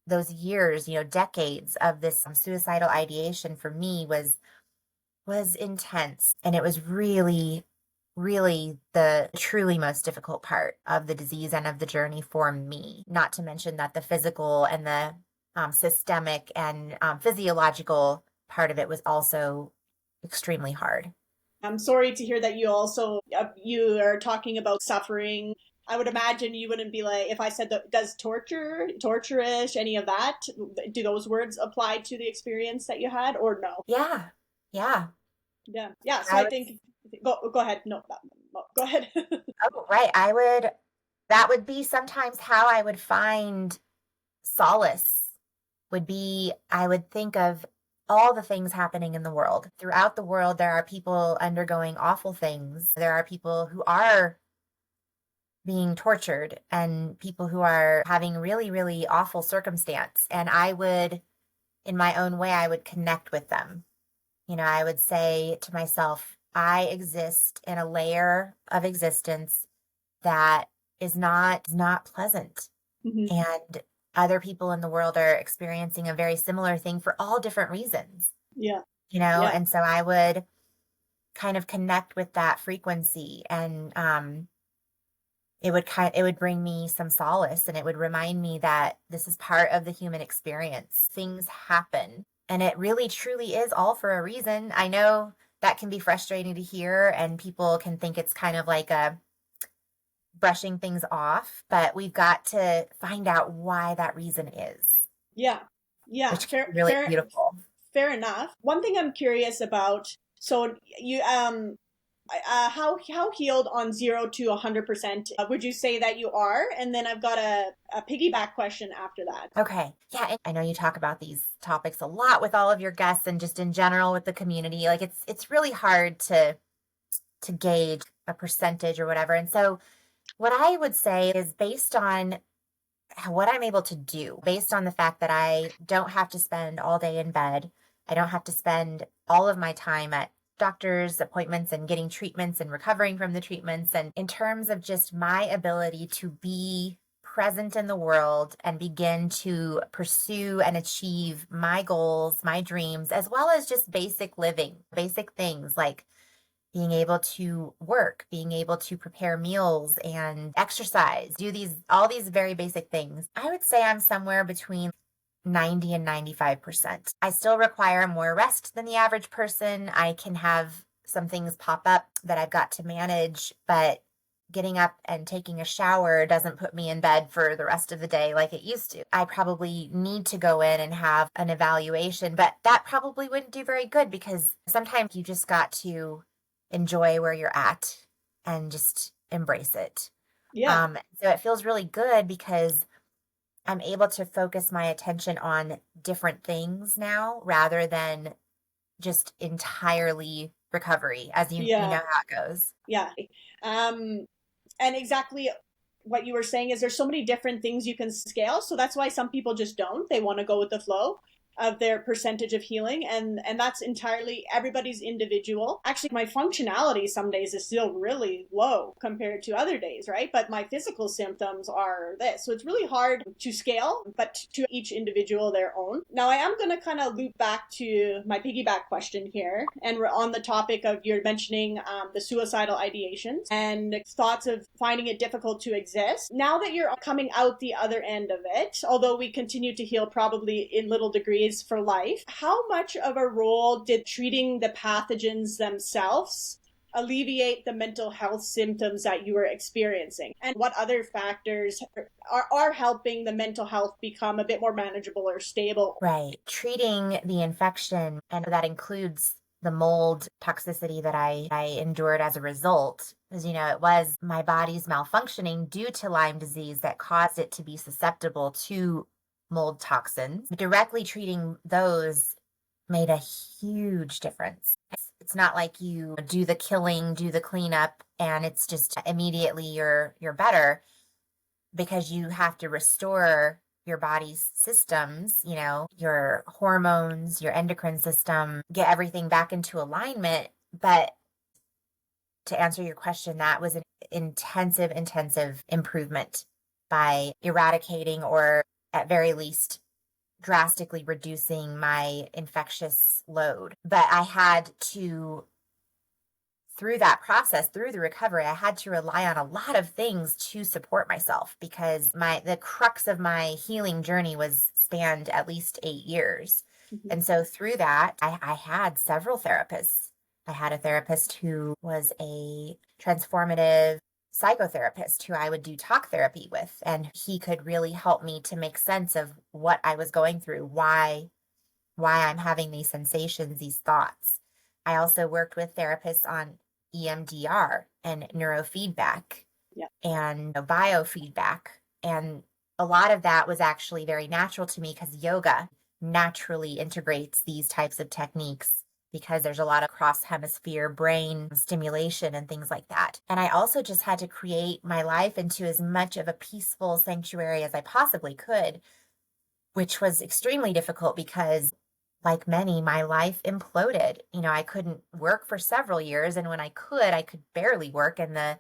those years, decades of this suicidal ideation for me was intense. And it was really, really the truly most difficult part of the disease and of the journey for me. Not to mention that the physical and the systemic and physiological part of it was also extremely hard. I'm sorry to hear that you are talking about suffering. I would imagine you wouldn't be like, if I said that, does torturish, any of that, do those words apply to the experience that you had or no? Yeah. Yeah. Yeah. So I think, go ahead. No, go ahead. Oh, right. That would be sometimes how I would find solace would be, I would think of all the things happening in the world. Throughout the world, there are people undergoing awful things. There are people who are being tortured and people who are having really, really awful circumstance. And I would, in my own way, I would connect with them. I would say to myself, I exist in a layer of existence that is not pleasant. Mm-hmm. And other people in the world are experiencing a very similar thing for all different reasons. Yeah. And so I would kind of connect with that frequency, and it would bring me some solace, and it would remind me that this is part of the human experience. Things happen, and it really truly is all for a reason. I know that can be frustrating to hear, and people can think it's kind of like a brushing things off, but we've got to find out why that reason is. Yeah. Which is really beautiful. Fair enough. One thing I'm curious about, so you how healed on 0 to 100% would you say that you are? And then I've got a piggyback question after that. Okay. Yeah, I know you talk about these topics a lot with all of your guests and just in general with the community. Like it's really hard to gauge a percentage or whatever. And so what I would say is based on what I'm able to do, based on the fact that I don't have to spend all day in bed. I don't have to spend all of my time at doctor's appointments and getting treatments and recovering from the treatments. And in terms of just my ability to be present in the world and begin to pursue and achieve my goals, my dreams, as well as just basic living, basic things like being able to work, being able to prepare meals and exercise, do all these very basic things. I would say I'm somewhere between 90 and 95%. I still require more rest than the average person. I can have some things pop up that I've got to manage, but getting up and taking a shower doesn't put me in bed for the rest of the day like it used to. I probably need to go in and have an evaluation, but that probably wouldn't do very good because sometimes you just got to enjoy where you're at and just embrace it. Yeah. So it feels really good because I'm able to focus my attention on different things now rather than just entirely recovery, as you know how it goes. Yeah. And exactly what you were saying is there's so many different things you can scale. So that's why some people just don't. They want to go with the flow of their percentage of healing, and that's entirely everybody's individual. Actually, my functionality some days is still really low compared to other days, right? But my physical symptoms are this. So it's really hard to scale, but to each individual their own. Now, I am going to kind of loop back to my piggyback question here, and we're on the topic of you're mentioning the suicidal ideations and thoughts of finding it difficult to exist. Now that you're coming out the other end of it, although we continue to heal probably in little degrees is for life. How much of a role did treating the pathogens themselves alleviate the mental health symptoms that you were experiencing? And what other factors are helping the mental health become a bit more manageable or stable? Right. Treating the infection, and that includes the mold toxicity that I endured as a result, because, it was my body's malfunctioning due to Lyme disease that caused it to be susceptible to mold toxins. Directly treating those made a huge difference. It's not like you do the killing, do the cleanup, and it's just immediately you're better, because you have to restore your body's systems, your hormones, your endocrine system, get everything back into alignment. But to answer your question, that was an intensive improvement by eradicating, or at very least drastically reducing, my infectious load. But I had to, through that process, through the recovery, I had to rely on a lot of things to support myself, because the crux of my healing journey was spanned at least 8 years. Mm-hmm. And so through that, I had several therapists. I had a therapist who was a transformative psychotherapist who I would do talk therapy with, and he could really help me to make sense of what I was going through, why I'm having these sensations, these thoughts. I also worked with therapists on EMDR and neurofeedback, yeah, and biofeedback. And a lot of that was actually very natural to me, because yoga naturally integrates these types of techniques, because there's a lot of cross hemisphere brain stimulation and things like that. And I also just had to create my life into as much of a peaceful sanctuary as I possibly could, which was extremely difficult because, like many, my life imploded. I couldn't work for several years, and when I could barely work, and the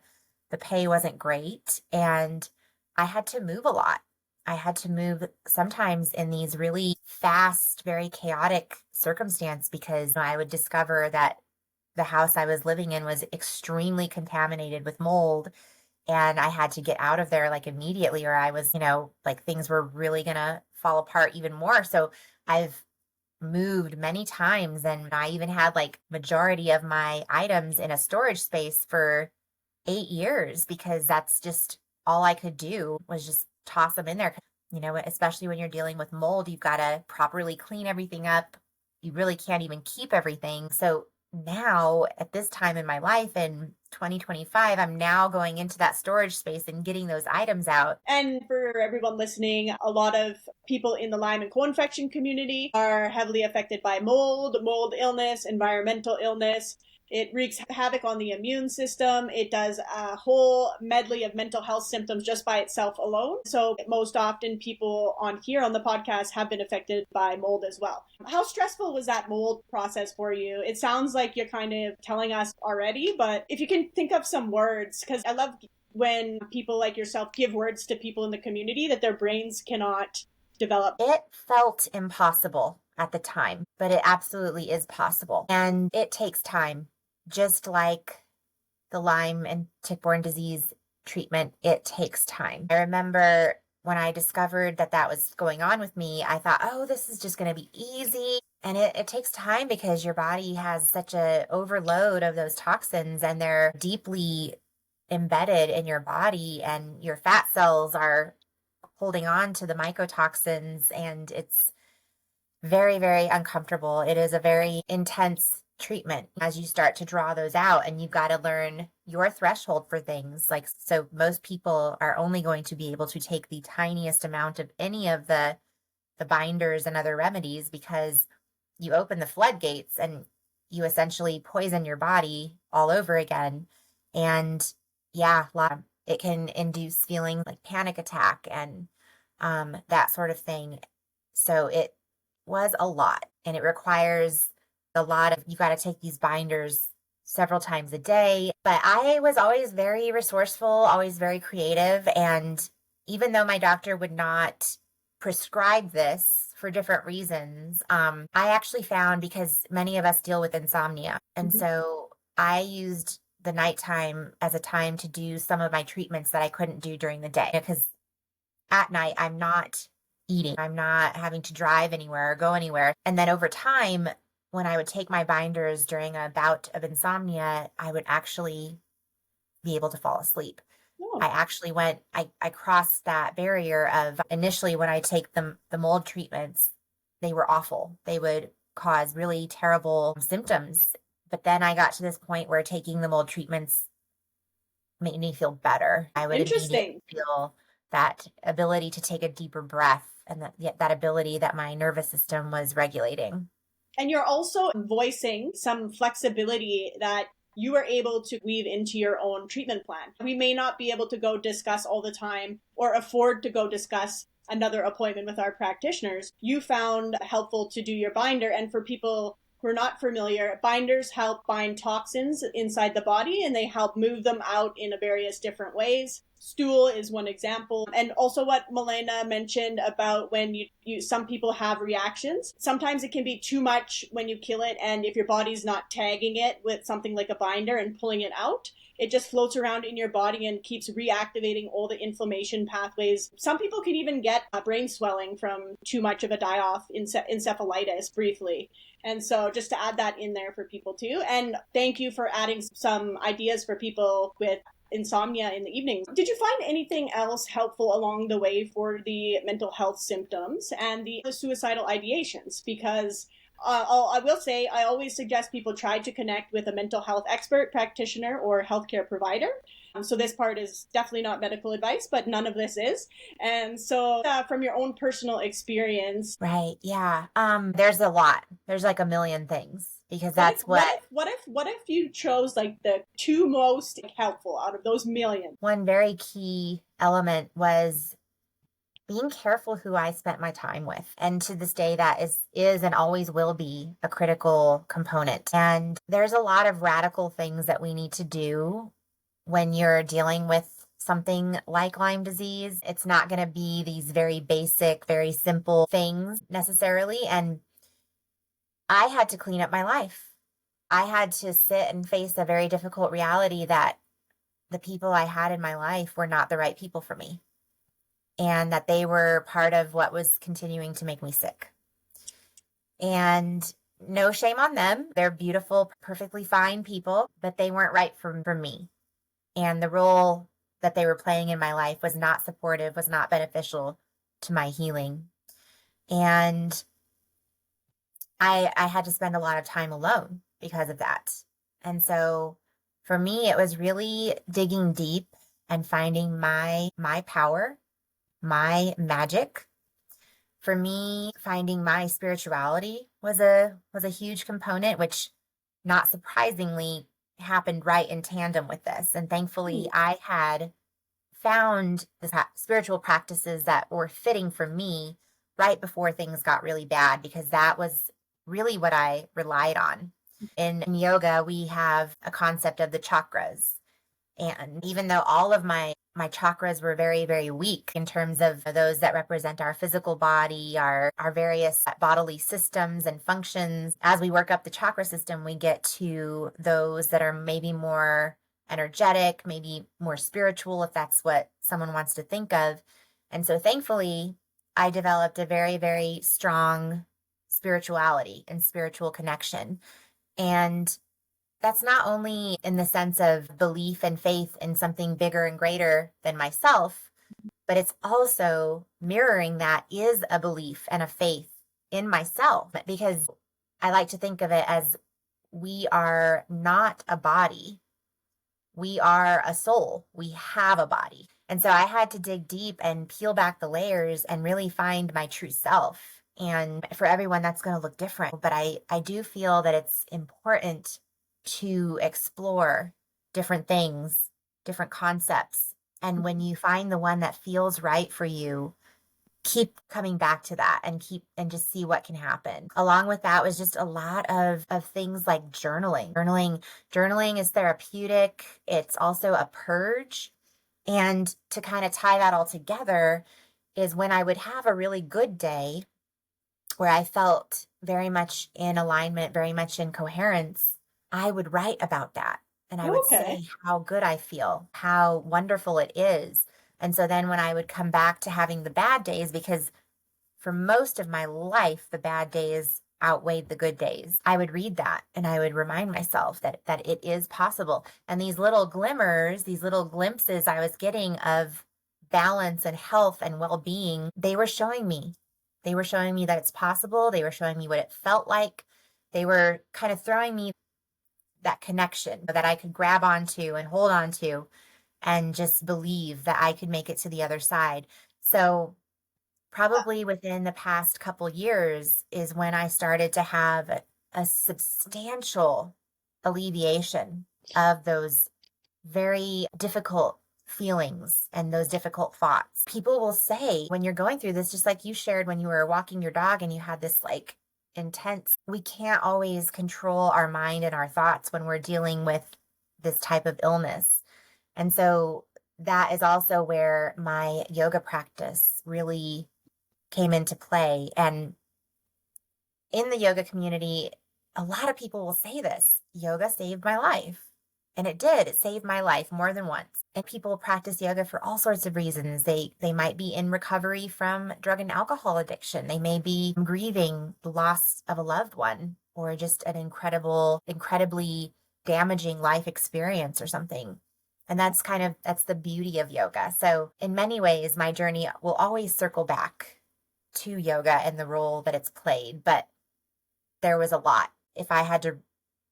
pay wasn't great, and I had to move a lot. I had to move sometimes in these really fast, very chaotic circumstance, because I would discover that the house I was living in was extremely contaminated with mold, and I had to get out of there like immediately, or I was, like things were really gonna fall apart even more. So I've moved many times, and I even had like majority of my items in a storage space for 8 years, because that's just all I could do, was just toss them in there. Especially when you're dealing with mold, you've got to properly clean everything up. You really can't even keep everything. So now, at this time in my life in 2025, I'm now going into that storage space and getting those items out. And for everyone listening, a lot of people in the Lyme and co-infection community are heavily affected by mold illness, environmental illness. It wreaks havoc on the immune system. It does a whole medley of mental health symptoms just by itself alone. So most often people on here on the podcast have been affected by mold as well. How stressful was that mold process for you? It sounds like you're kind of telling us already, but if you can think of some words, because I love when people like yourself give words to people in the community that their brains cannot develop. It felt impossible at the time, but it absolutely is possible. And it takes time. Just like the Lyme and tick-borne disease treatment, it takes time. I remember when I discovered that was going on with me, I thought, oh, this is just going to be easy. And it takes time, because your body has such a overload of those toxins, and they're deeply embedded in your body, and your fat cells are holding on to the mycotoxins, and it's very, very uncomfortable. It is a very intense treatment as you start to draw those out, and you've got to learn your threshold for things. Like, so most people are only going to be able to take the tiniest amount of any of the binders and other remedies, because you open the floodgates and you essentially poison your body all over again. And yeah, it can induce feeling like panic attack and that sort of thing. So it was a lot, and it requires a lot of, you got to take these binders several times a day. But I was always very resourceful, always very creative. And even though my doctor would not prescribe this for different reasons, I actually found, because many of us deal with insomnia. And so I used the nighttime as a time to do some of my treatments that I couldn't do during the day, because at night I'm not eating. I'm not having to drive anywhere or go anywhere. And then over time, when I would take my binders during a bout of insomnia, I would actually be able to fall asleep. I Oh, actually I crossed that barrier of initially when I take the mold treatments, they were awful. They would cause really terrible symptoms. But then I got to this point where taking the mold treatments made me feel better. I would immediately interesting. feel that ability to take a deeper breath and that ability that my nervous system was regulating. And you're also voicing some flexibility that you are able to weave into your own treatment plan. We may not be able to go discuss all the time or afford to go discuss another appointment with our practitioners. You found helpful to do your binder. And for people who are not familiar, binders help bind toxins inside the body and they help move them out in various different ways. Stool is one example. And also what Milena mentioned about when you some people have reactions. Sometimes it can be too much when you kill it, and if your body's not tagging it with something like a binder and pulling it out, it just floats around in your body and keeps reactivating all the inflammation pathways. Some people can even get brain swelling from too much of a die-off encephalitis briefly. And so just to add that in there for people too. And thank you for adding some ideas for people with insomnia in the evenings. Did you find anything else helpful along the way for the mental health symptoms and the suicidal ideations? Because I will say, I always suggest people try to connect with a mental health expert, practitioner, or healthcare provider. So this part is definitely not medical advice, but none of this is. And so, from your own personal experience, Right. Yeah. There's a lot. There's like a million things because what if that's what what if what if what if you chose like the two most helpful out of those million? one very key element was being careful who I spent my time with. And to this day, that is and always will be a critical component. And there's a lot of radical things that we need to do when you're dealing with something like Lyme disease. It's not going to be these very basic, very simple things necessarily. And I had to clean up my life. I had to sit and face a very difficult reality that the people I had in my life were not the right people for me, and that they were part of what was continuing to make me sick. And no shame on them. They're beautiful, perfectly fine people, but they weren't right for me. And the role that they were playing in my life was not supportive, was not beneficial to my healing. And I had to spend a lot of time alone because of that. And so for me, it was really digging deep and finding my power, my magic. For me, finding my spirituality was a huge component, which not surprisingly happened right in tandem with this. And thankfully, I had found the spiritual practices that were fitting for me right before things got really bad, because that was really what I relied on. In yoga, we have a concept of the chakras. And even though all of my chakras were very, very weak in terms of those that represent our physical body, our various bodily systems and functions, as we work up the chakra system, we get to those that are maybe more energetic, maybe more spiritual, if that's what someone wants to think of. And so thankfully, I developed a very, very strong spirituality and spiritual connection. And that's not only in the sense of belief and faith in something bigger and greater than myself, but it's also mirroring that is a belief and a faith in myself, because I like to think of it as we are not a body. We are a soul. We have a body. And so I had to dig deep and peel back the layers and really find my true self. And for everyone, that's going to look different. But I do feel that it's important to explore different things, different concepts. And when you find the one that feels right for you, keep coming back to that and just see what can happen. Along with that was just a lot of things like journaling. Journaling is therapeutic. It's also a purge. And to kind of tie that all together is when I would have a really good day where I felt very much in alignment, very much in coherence, I would write about that. And I would Okay. say how good I feel, how wonderful it is. And so then when I would come back to having the bad days, because for most of my life, the bad days outweighed the good days. I would read that and I would remind myself that it is possible. And these little glimmers, these little glimpses I was getting of balance and health and well-being, they were showing me. They were showing me that it's possible. They were showing me what it felt like. They were kind of throwing me that connection that I could grab onto and hold onto and just believe that I could make it to the other side. So probably within the past couple years is when I started to have a substantial alleviation of those very difficult feelings and those difficult thoughts. People will say when you're going through this, just like you shared when you were walking your dog and you had this like intense, we can't always control our mind and our thoughts when we're dealing with this type of illness. And so that is also where my yoga practice really came into play. And in the yoga community, a lot of people will say this: yoga saved my life. And it did. It saved my life more than once. And people practice yoga for all sorts of reasons. They might be in recovery from drug and alcohol addiction. They may be grieving the loss of a loved one, or just an incredibly damaging life experience or something. And that's the beauty of yoga. So in many ways, my journey will always circle back to yoga and the role that it's played. But there was a lot. If I had to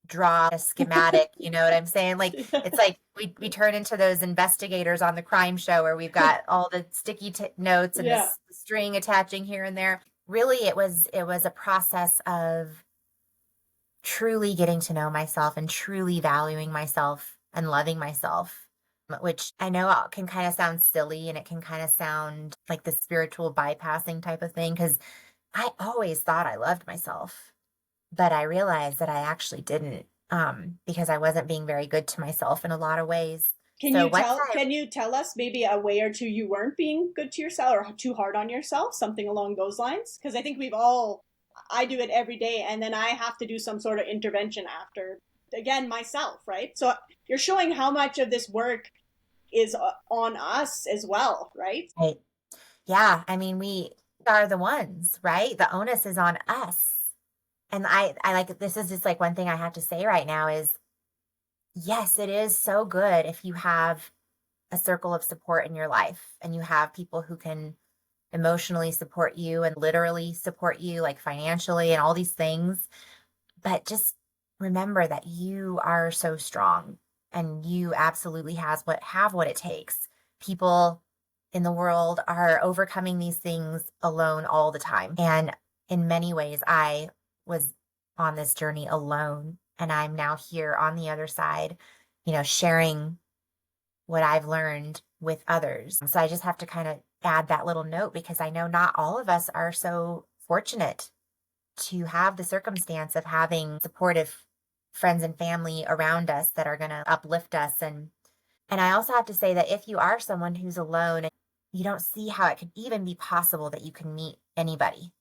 draw a schematic, you know what I'm saying? Like, it's like we turn into those investigators on the crime show where we've got all the sticky notes and Yeah. this string attaching here and there. Really, it was a process of truly getting to know myself and truly valuing myself and loving myself, which I know can kind of sound silly and it can kind of sound like the spiritual bypassing type of thing, because I always thought I loved myself. But I realized that I actually didn't, because I wasn't being very good to myself in a lot of ways. So Can you tell us maybe a way or two you weren't being good to yourself or too hard on yourself, something along those lines? Because I think I do it every day, and then I have to do some sort of intervention after, again, myself, right? So you're showing how much of this work is on us as well, right? Right. Yeah, I mean, we are the ones, right? The onus is on us. And I like, this is just like one thing I have to say right now is, yes, it is so good if you have a circle of support in your life and you have people who can emotionally support you and literally support you, like financially and all these things. But just remember that you are so strong and you absolutely have what it takes. People in the world are overcoming these things alone all the time. And in many ways, I was on this journey alone, and I'm now here on the other side, sharing what I've learned with others. So I just have to kind of add that little note, because I know not all of us are so fortunate to have the circumstance of having supportive friends and family around us that are going to uplift us. And I also have to say that if you are someone who's alone, you don't see how it could even be possible that you can meet anybody.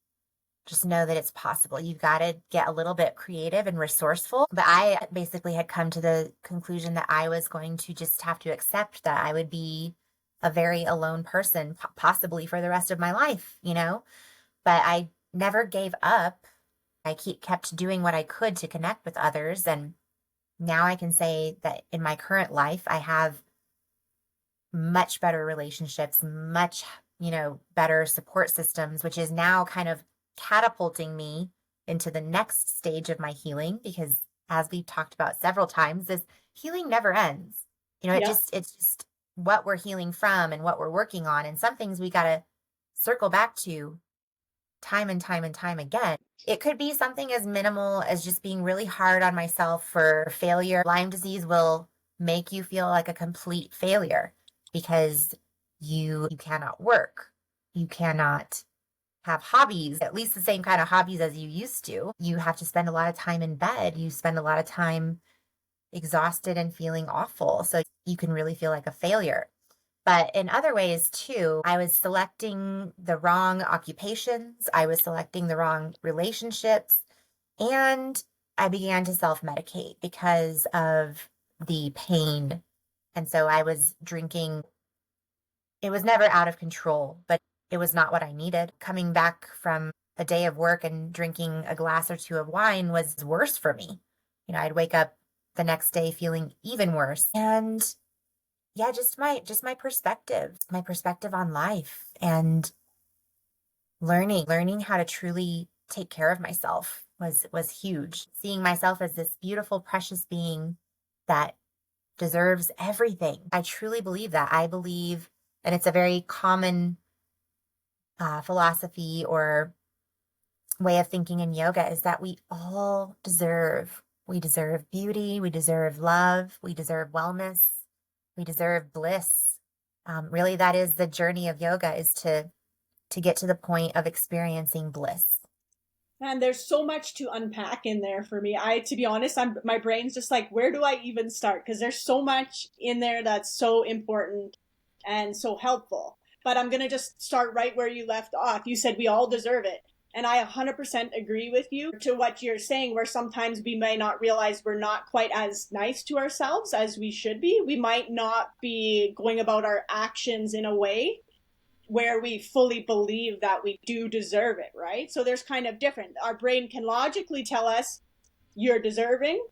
Just know that it's possible. You've got to get a little bit creative and resourceful. But I basically had come to the conclusion that I was going to just have to accept that I would be a very alone person, possibly for the rest of my life, But I never gave up. I kept doing what I could to connect with others. And now I can say that in my current life, I have much better relationships, much, better support systems, which is now kind of catapulting me into the next stage of my healing, because as we've talked about several times, this healing never ends. Yeah. It's just what we're healing from and what we're working on. And some things we got to circle back to time and time and time again. It could be something as minimal as just being really hard on myself for failure. Lyme disease will make you feel like a complete failure because you cannot work. You cannot have hobbies, at least the same kind of hobbies as you used to. You have to spend a lot of time in bed. You spend a lot of time exhausted and feeling awful. So you can really feel like a failure. But in other ways too, I was selecting the wrong occupations. I was selecting the wrong relationships. And I began to self-medicate because of the pain. And so I was drinking. It was never out of control, but it was not what I needed. Coming back from a day of work and drinking a glass or two of wine was worse for me. I'd wake up the next day feeling even worse. And yeah, just my perspective on life, and learning how to truly take care of myself was huge. Seeing myself as this beautiful, precious being that deserves everything. I truly believe that. I believe, and it's a very common philosophy or way of thinking in yoga, is that we all we deserve beauty, we deserve love, we deserve wellness, we deserve bliss. Really, that is the journey of yoga, is to get to the point of experiencing bliss. And there's so much to unpack in there for me. To be honest, my brain's just like, where do I even start? Because there's so much in there that's so important and so helpful. But I'm going to just start right where you left off. You said we all deserve it. And I 100% agree with you to what you're saying, where sometimes we may not realize we're not quite as nice to ourselves as we should be. We might not be going about our actions in a way where we fully believe that we do deserve it, right? So there's kind of different. Our brain can logically tell us you're deserving.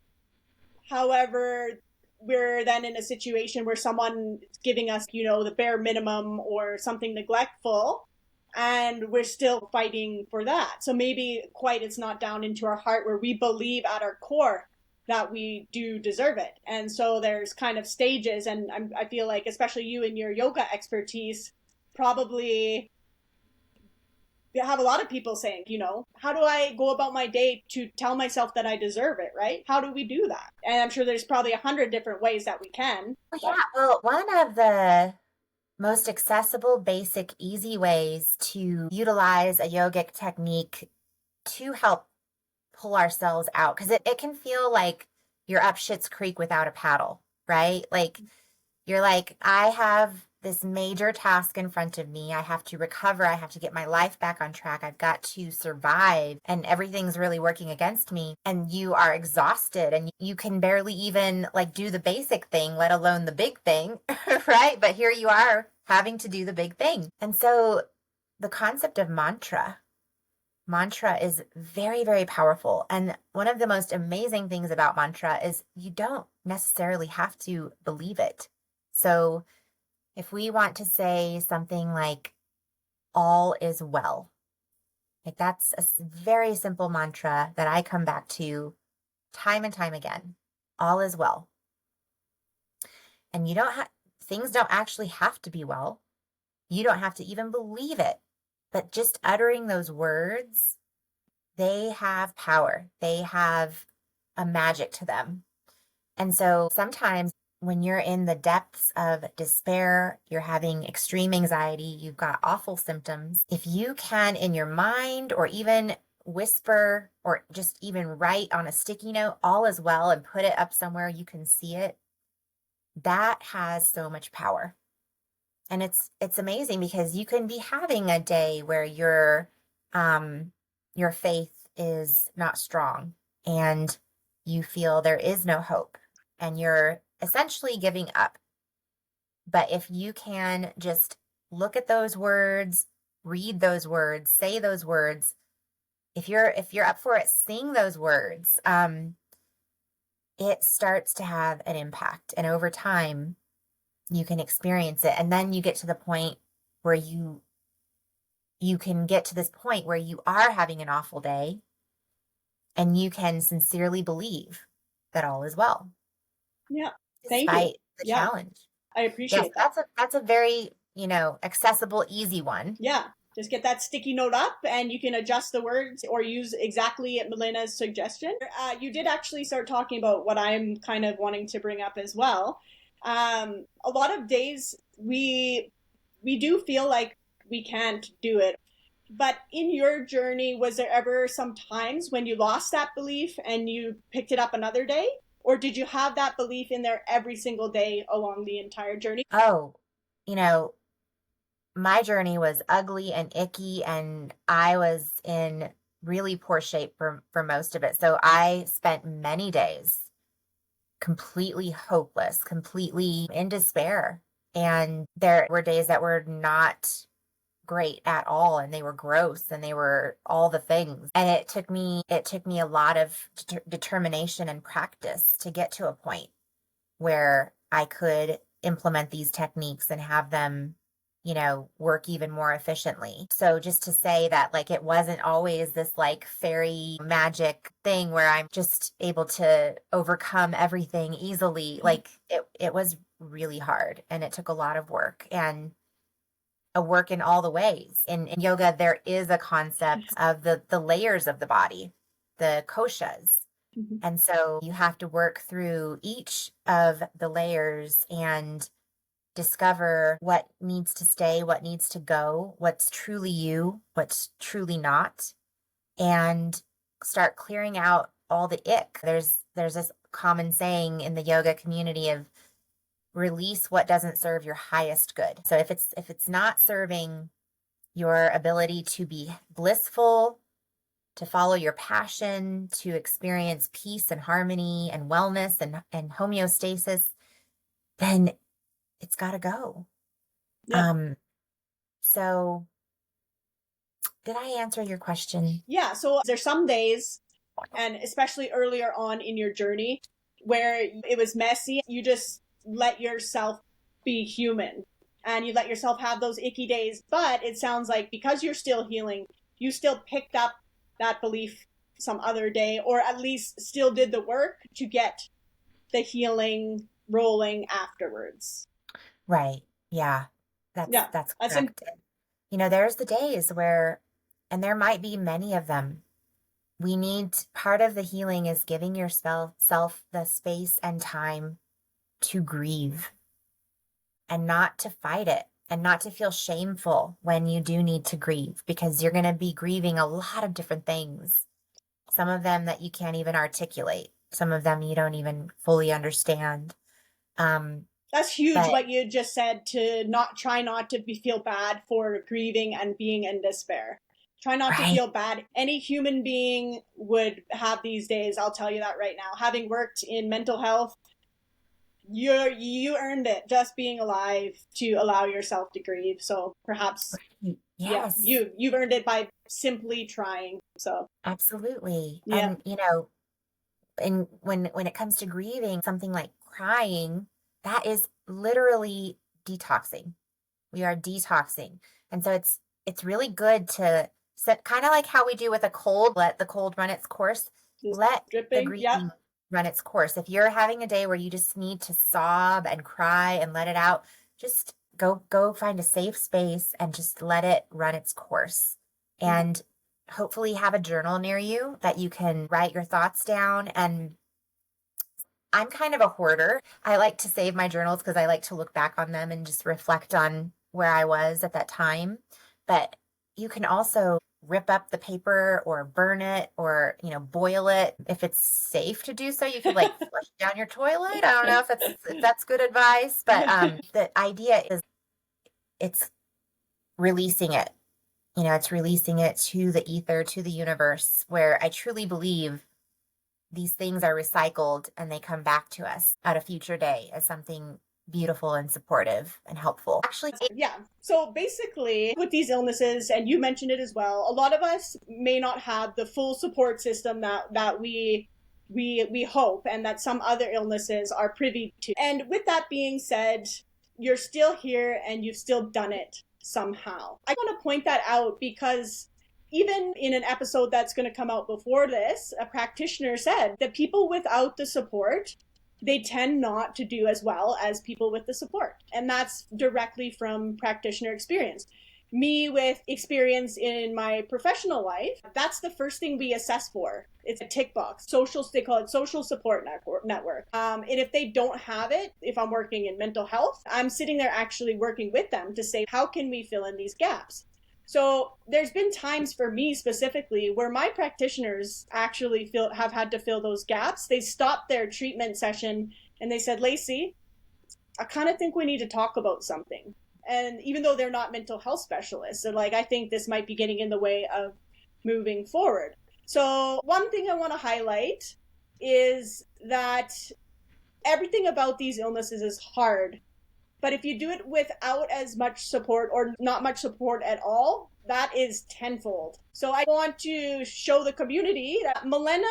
However, we're then in a situation where someone is giving us, the bare minimum or something neglectful, and we're still fighting for that. So maybe quite it's not down into our heart where we believe at our core that we do deserve it. And so there's kind of stages, and I feel like, especially you and your yoga expertise, probably have a lot of people saying, how do I go about my day to tell myself that I deserve it, right? How do we do that? And I'm sure there's probably 100 different ways that we can. Yeah, well, one of the most accessible, basic, easy ways to utilize a yogic technique to help pull ourselves out, because it can feel like you're up Schitt's Creek without a paddle, right? Like, you're like, I have this major task in front of me. I have to recover. I have to get my life back on track. I've got to survive, and everything's really working against me. And you are exhausted, and you can barely even like do the basic thing, let alone the big thing, right? But here you are having to do the big thing. And so the concept of mantra is very, very powerful. And one of the most amazing things about mantra is you don't necessarily have to believe it. So if we want to say something like, all is well, like that's a very simple mantra that I come back to time and time again. All is well. And things don't actually have to be well. You don't have to even believe it. But just uttering those words, they have power. They have a magic to them. And so sometimes when you're in the depths of despair, you're having extreme anxiety, you've got awful symptoms, if you can, in your mind, or even whisper, or just even write on a sticky note, all is well, and put it up somewhere you can see it, that has so much power. And it's amazing, because you can be having a day where your faith is not strong, and you feel there is no hope, and you're essentially giving up. But if you can just look at those words, read those words, say those words, if you're up for it, sing those words, it starts to have an impact. And over time, you can experience it. And then you get to the point where you can get to this point where you are having an awful day, and you can sincerely believe that all is well. Yeah. Thank you. Despite the challenge. I appreciate that. That's a very, accessible, easy one. Yeah. Just get that sticky note up, and you can adjust the words or use exactly Milena's suggestion. You did actually start talking about what I'm kind of wanting to bring up as well. A lot of days we do feel like we can't do it. But in your journey, was there ever some times when you lost that belief and you picked it up another day? Or did you have that belief in there every single day along the entire journey? Oh, my journey was ugly and icky, and I was in really poor shape for most of it. So I spent many days completely hopeless, completely in despair. And there were days that were not great at all, and they were gross, and they were all the things. And it took me a lot of determination and practice to get to a point where I could implement these techniques and have them, work even more efficiently. So just to say that, like, it wasn't always this like fairy magic thing where I'm just able to overcome everything easily. Like, it was really hard, and it took a lot of work, and a work in all the ways. In yoga, there is a concept of the layers of the body, the koshas. Mm-hmm. And so you have to work through each of the layers and discover what needs to stay, what needs to go, what's truly you, what's truly not, and start clearing out all the ick. There's this common saying in the yoga community of release what doesn't serve your highest good. So if it's not serving your ability to be blissful, to follow your passion, to experience peace and harmony and wellness and homeostasis, then it's got to go. Yep. So did I answer your question? Yeah. So there's some days, and especially earlier on in your journey, where it was messy. You just let yourself be human, and you let yourself have those icky days. But it sounds like because you're still healing, you still picked up that belief some other day, or at least still did the work to get the healing rolling afterwards. Right. Yeah. Yeah, That's that's in, correct. There's the days where, and there might be many of them, part of the healing is giving yourself the space and time to grieve, and not to fight it, and not to feel shameful when you do need to grieve, because you're going to be grieving a lot of different things. Some of them that you can't even articulate, some of them you don't even fully understand. That's huge But what you just said, to not to feel bad for grieving and being in despair. Try not to right, feel bad. Any human being would have these days, I'll tell you that right now. Having worked in mental health, you earned it just being alive to allow yourself to grieve. So perhaps, yeah, yes, you've earned it by simply trying. So absolutely. yeah. And and when it comes to grieving, something like crying, that is literally detoxing. We are detoxing. And so it's really good to set, kind of like how we do with a cold, let the cold run its course, Just let the dripping. Yep. grieving run its course. If you're having a day where you just need to sob and cry and let it out, just go find a safe space and just let it run its course. And hopefully have a journal near you that you can write your thoughts down. And I'm kind of a hoarder. I like to save my journals because I like to look back on them and just reflect on where I was at that time. But you can also rip up the paper or burn it, or, boil it. If it's safe to do so, you could like flush it down your toilet. I don't know if that's good advice, but the idea is it's releasing it. It's releasing it to the ether, to the universe, where I truly believe these things are recycled and they come back to us at a future day as something beautiful and supportive and helpful. Actually, Yeah. So basically, with these illnesses, and you mentioned it as well, a lot of us may not have the full support system that we hope, and that some other illnesses are privy to. And with that being said, you're still here and you've still done it somehow. I want to point that out because even in an episode that's going to come out before this, a practitioner said that people without the support, they tend not to do as well as people with the support. And that's directly from practitioner experience. Me, with experience in my professional life, that's the first thing we assess for. It's a tick box. They call it social support network. And if they don't have it, if I'm working in mental health, I'm sitting there actually working with them to say, how can we fill in these gaps? So there's been times for me specifically where my practitioners actually have had to fill those gaps. They stopped their treatment session and they said, Lacey, I kind of think we need to talk about something. And even though they're not mental health specialists, they're like, I think this might be getting in the way of moving forward. So one thing I want to highlight is that everything about these illnesses is hard, But if you do it without as much support or not much support at all, that is tenfold. So I want to show the community that Milena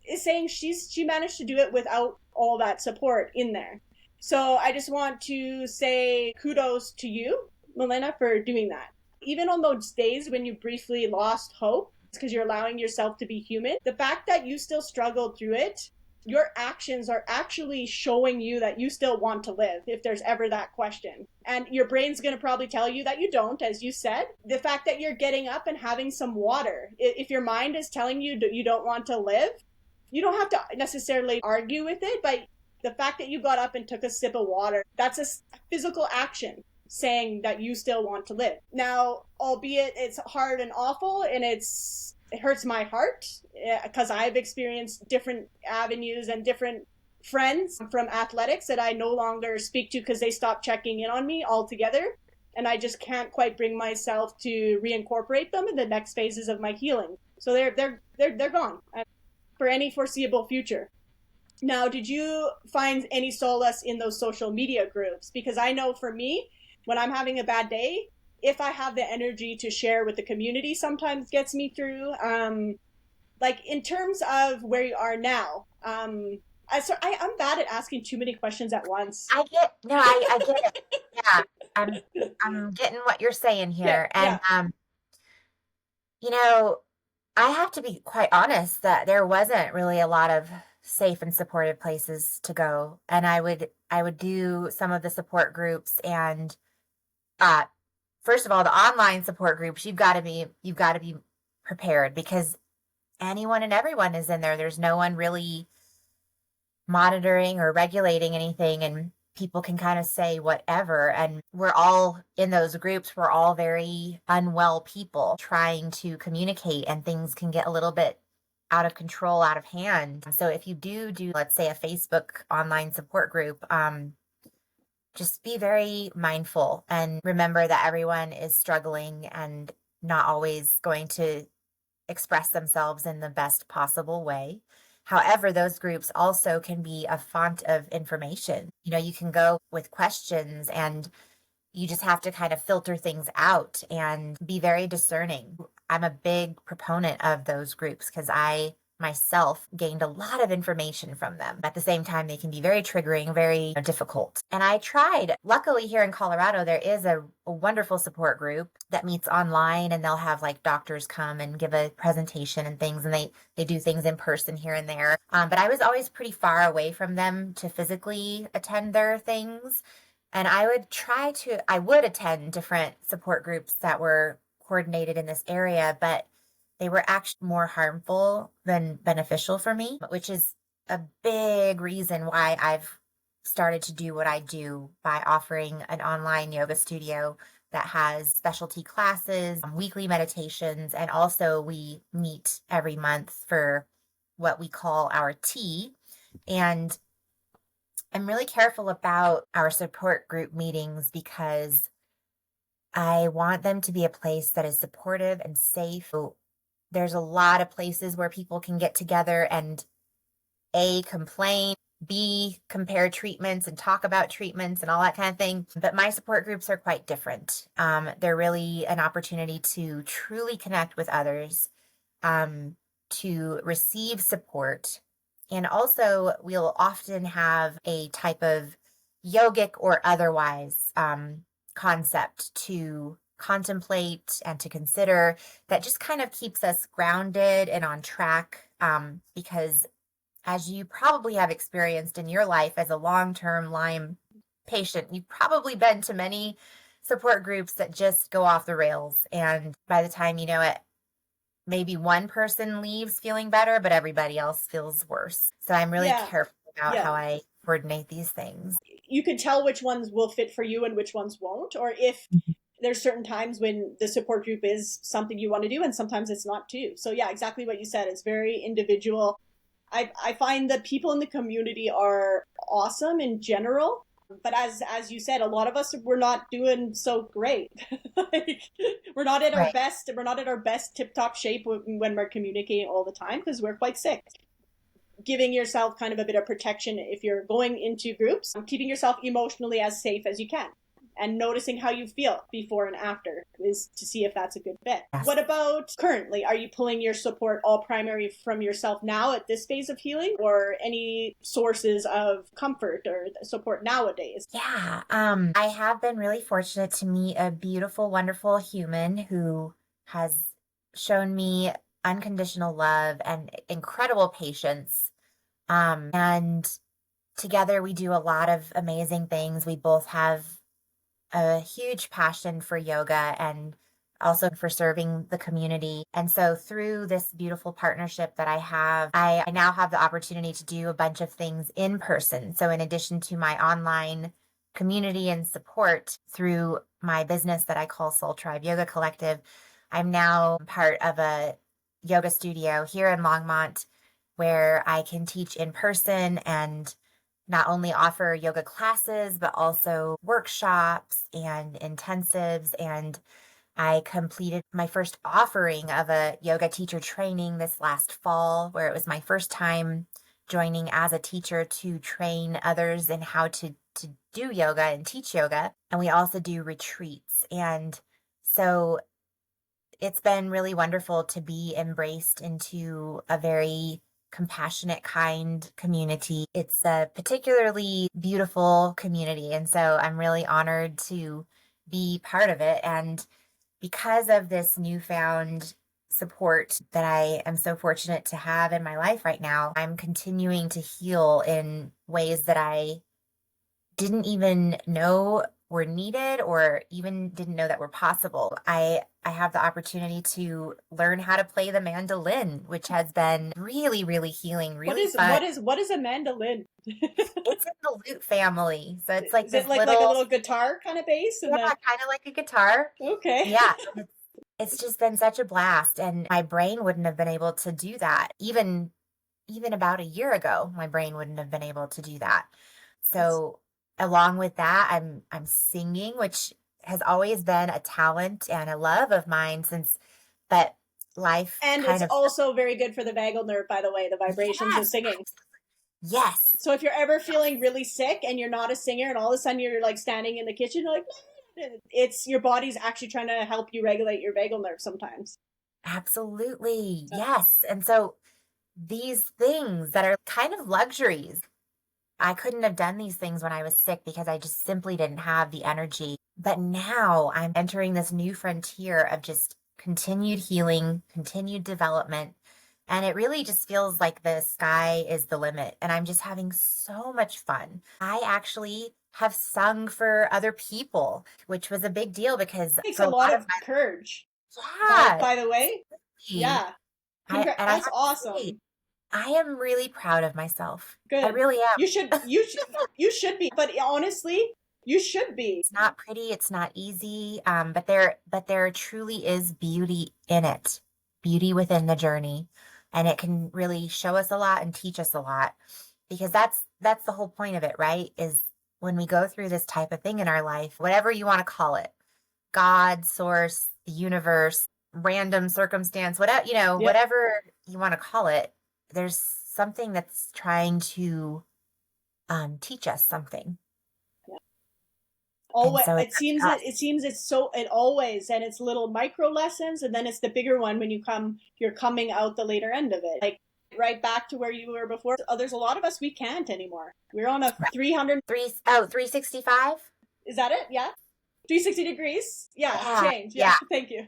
is saying she managed to do it without all that support in there. So I just want to say kudos to you, Milena, for doing that. Even on those days when you briefly lost hope, because you're allowing yourself to be human, the fact that you still struggled through it, your actions are actually showing you that you still want to live, if there's ever that question. And your brain's going to probably tell you that you don't, as you said. The fact that you're getting up and having some water, if your mind is telling you that you don't want to live, you don't have to necessarily argue with it, but the fact that you got up and took a sip of water, that's a physical action saying that you still want to live. Now, albeit it's hard and awful and it hurts my heart because I've experienced different avenues and different friends from athletics that I no longer speak to because they stopped checking in on me altogether. And I just can't quite bring myself to reincorporate them in the next phases of my healing. So they're gone for any foreseeable future. Now, did you find any solace in those social media groups? Because I know for me, when I'm having a bad day, if I have the energy to share with the community, sometimes gets me through. Like in terms of where you are now, I'm bad at asking too many questions at once. I get it. Yeah, I'm getting what you're saying Yeah, here, yeah. and you know, I have to be quite honest that there wasn't really a lot of safe and supportive places to go, and I would do some of the support groups, and uh, first of all, the online support groups, you've got to be prepared because anyone and everyone is in there. There's no one really monitoring or regulating anything, and people can kind of say whatever, and we're all in those groups, we're all very unwell people trying to communicate, and things can get a little bit out of control, out of hand. So if you do let's say a Facebook online support group, just be very mindful and remember that everyone is struggling and not always going to express themselves in the best possible way. However, those groups also can be a font of information. You can go with questions, and you just have to kind of filter things out and be very discerning. I'm a big proponent of those groups because I myself gained a lot of information from them. At the same time, they can be very triggering, very difficult. And I tried. Luckily, here in Colorado, there is a wonderful support group that meets online, and they'll have like doctors come and give a presentation and things, and they do things in person here and there. But I was always pretty far away from them to physically attend their things. And I would attend different support groups that were coordinated in this area, but they were actually more harmful than beneficial for me, which is a big reason why I've started to do what I do by offering an online yoga studio that has specialty classes, weekly meditations, and also we meet every month for what we call our tea. And I'm really careful about our support group meetings because I want them to be a place that is supportive and safe. There's a lot of places where people can get together and A, complain, B, compare treatments and talk about treatments and all that kind of thing. But my support groups are quite different. They're really an opportunity to truly connect with others, to receive support. And also, we'll often have a type of yogic or otherwise concept to contemplate and to consider that just kind of keeps us grounded and on track, because as you probably have experienced in your life as a long-term Lyme patient, you've probably been to many support groups that just go off the rails. And by the time you know it, maybe one person leaves feeling better, but everybody else feels worse. So I'm really Yeah, careful about yeah. how I coordinate these things. You can tell which ones will fit for you and which ones won't, or if there's certain times when the support group is something you want to do and sometimes it's not too. So yeah, exactly what you said. It's very individual. I find that people in the community are awesome in general, but as you said, a lot of us we're not doing so great. Like, we're not at our Right. best. We're not at our best tip top shape when we're communicating all the time because we're quite sick. giving yourself kind of a bit of protection if you're going into groups, keeping yourself emotionally as safe as you can, and noticing how you feel before and after is to see if that's a good fit. Yes. What about currently? Are you pulling your support all primary from yourself now at this phase of healing, or any sources of comfort or support nowadays? Yeah, I have been really fortunate to meet a beautiful, wonderful human who has shown me unconditional love and incredible patience. And together we do a lot of amazing things. We both have a huge passion for yoga and also for serving the community. And so through this beautiful partnership that I have, I now have the opportunity to do a bunch of things in person. So in addition to my online community and support through my business that I call Soul Tribe Yoga Collective, I'm now part of a yoga studio here in Longmont where I can teach in person and not only offer yoga classes, but also workshops and intensives. And I completed my first offering of a yoga teacher training this last fall, where it was my first time joining as a teacher to train others in how to do yoga and teach yoga. And we also do retreats. And so it's been really wonderful to be embraced into a very compassionate, kind community. It's a particularly beautiful community. And so I'm really honored to be part of it. And because of this newfound support that I am so fortunate to have in my life right now, I'm continuing to heal in ways that I didn't even know were needed or even didn't know that were possible. I have the opportunity to learn how to play the mandolin, which has been really, really healing, really fun. What is a mandolin? It's in the lute family. So it's like Is it this like a little guitar kind of bass? yeah, kind of like a guitar. Okay. Yeah. It's just been such a blast. And my brain wouldn't have been able to do that. Even about a year ago, my brain wouldn't have been able to do that. So along with that, I'm singing, which has always been a talent and a love of mine but life And kind it's of also very good for the vagal nerve, by the way, the vibrations of singing. Yes. So if you're ever feeling really sick and you're not a singer and all of a sudden you're like standing in the kitchen, you're like, it's your body's actually trying to help you regulate your vagal nerve sometimes. Absolutely. Yes. And so these things that are kind of luxuries, I couldn't have done these things when I was sick because I just simply didn't have the energy. But now I'm entering this new frontier of just continued healing, continued development. And it really just feels like the sky is the limit. And I'm just having so much fun. I actually have sung for other people, which was a big deal because It takes for a lot of of courage. yeah, By the way. Yeah. I have That's to say, awesome. I am really proud of myself. I Good. really am. You should be. But honestly, you should be. It's not pretty, it's not easy, but there truly is beauty in it, beauty within the journey, and it can really show us a lot and teach us a lot because that's the whole point of it, right? Is when we go through this type of thing in our life, whatever you want to call it, God, source, the universe, random circumstance, whatever, Yeah. whatever you want to call it, there's something that's trying to teach us something. And Always, so it's it seems it's so it always, and it's little micro lessons, and then it's the bigger one when you're coming out the later end of it, like right back to where you were before. There's a lot of us we can't anymore. We're on a 300. 365. Is that it? Yeah. 360 degrees. Yeah, Yeah, change. Yeah, yeah. thank you.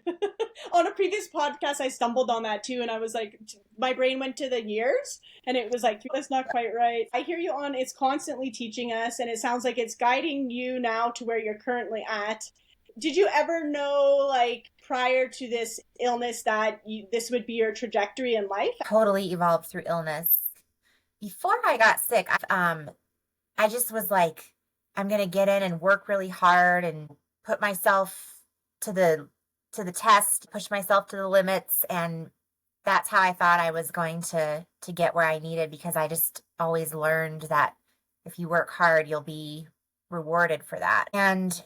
On a previous podcast, I stumbled on that too, and I was like, my brain went to the years, and it was like, that's not quite right. I hear you on it's constantly teaching us, and it sounds like it's guiding you now to where you're currently at. Did you ever know, like, prior to this illness that this would be your trajectory in life? Totally evolved through illness. Before I got sick, I just was like, I'm gonna get in and work really hard and put myself to the test, push myself to the limits, and that's how I thought I was going to get where I needed because I just always learned that if you work hard, you'll be rewarded for that. And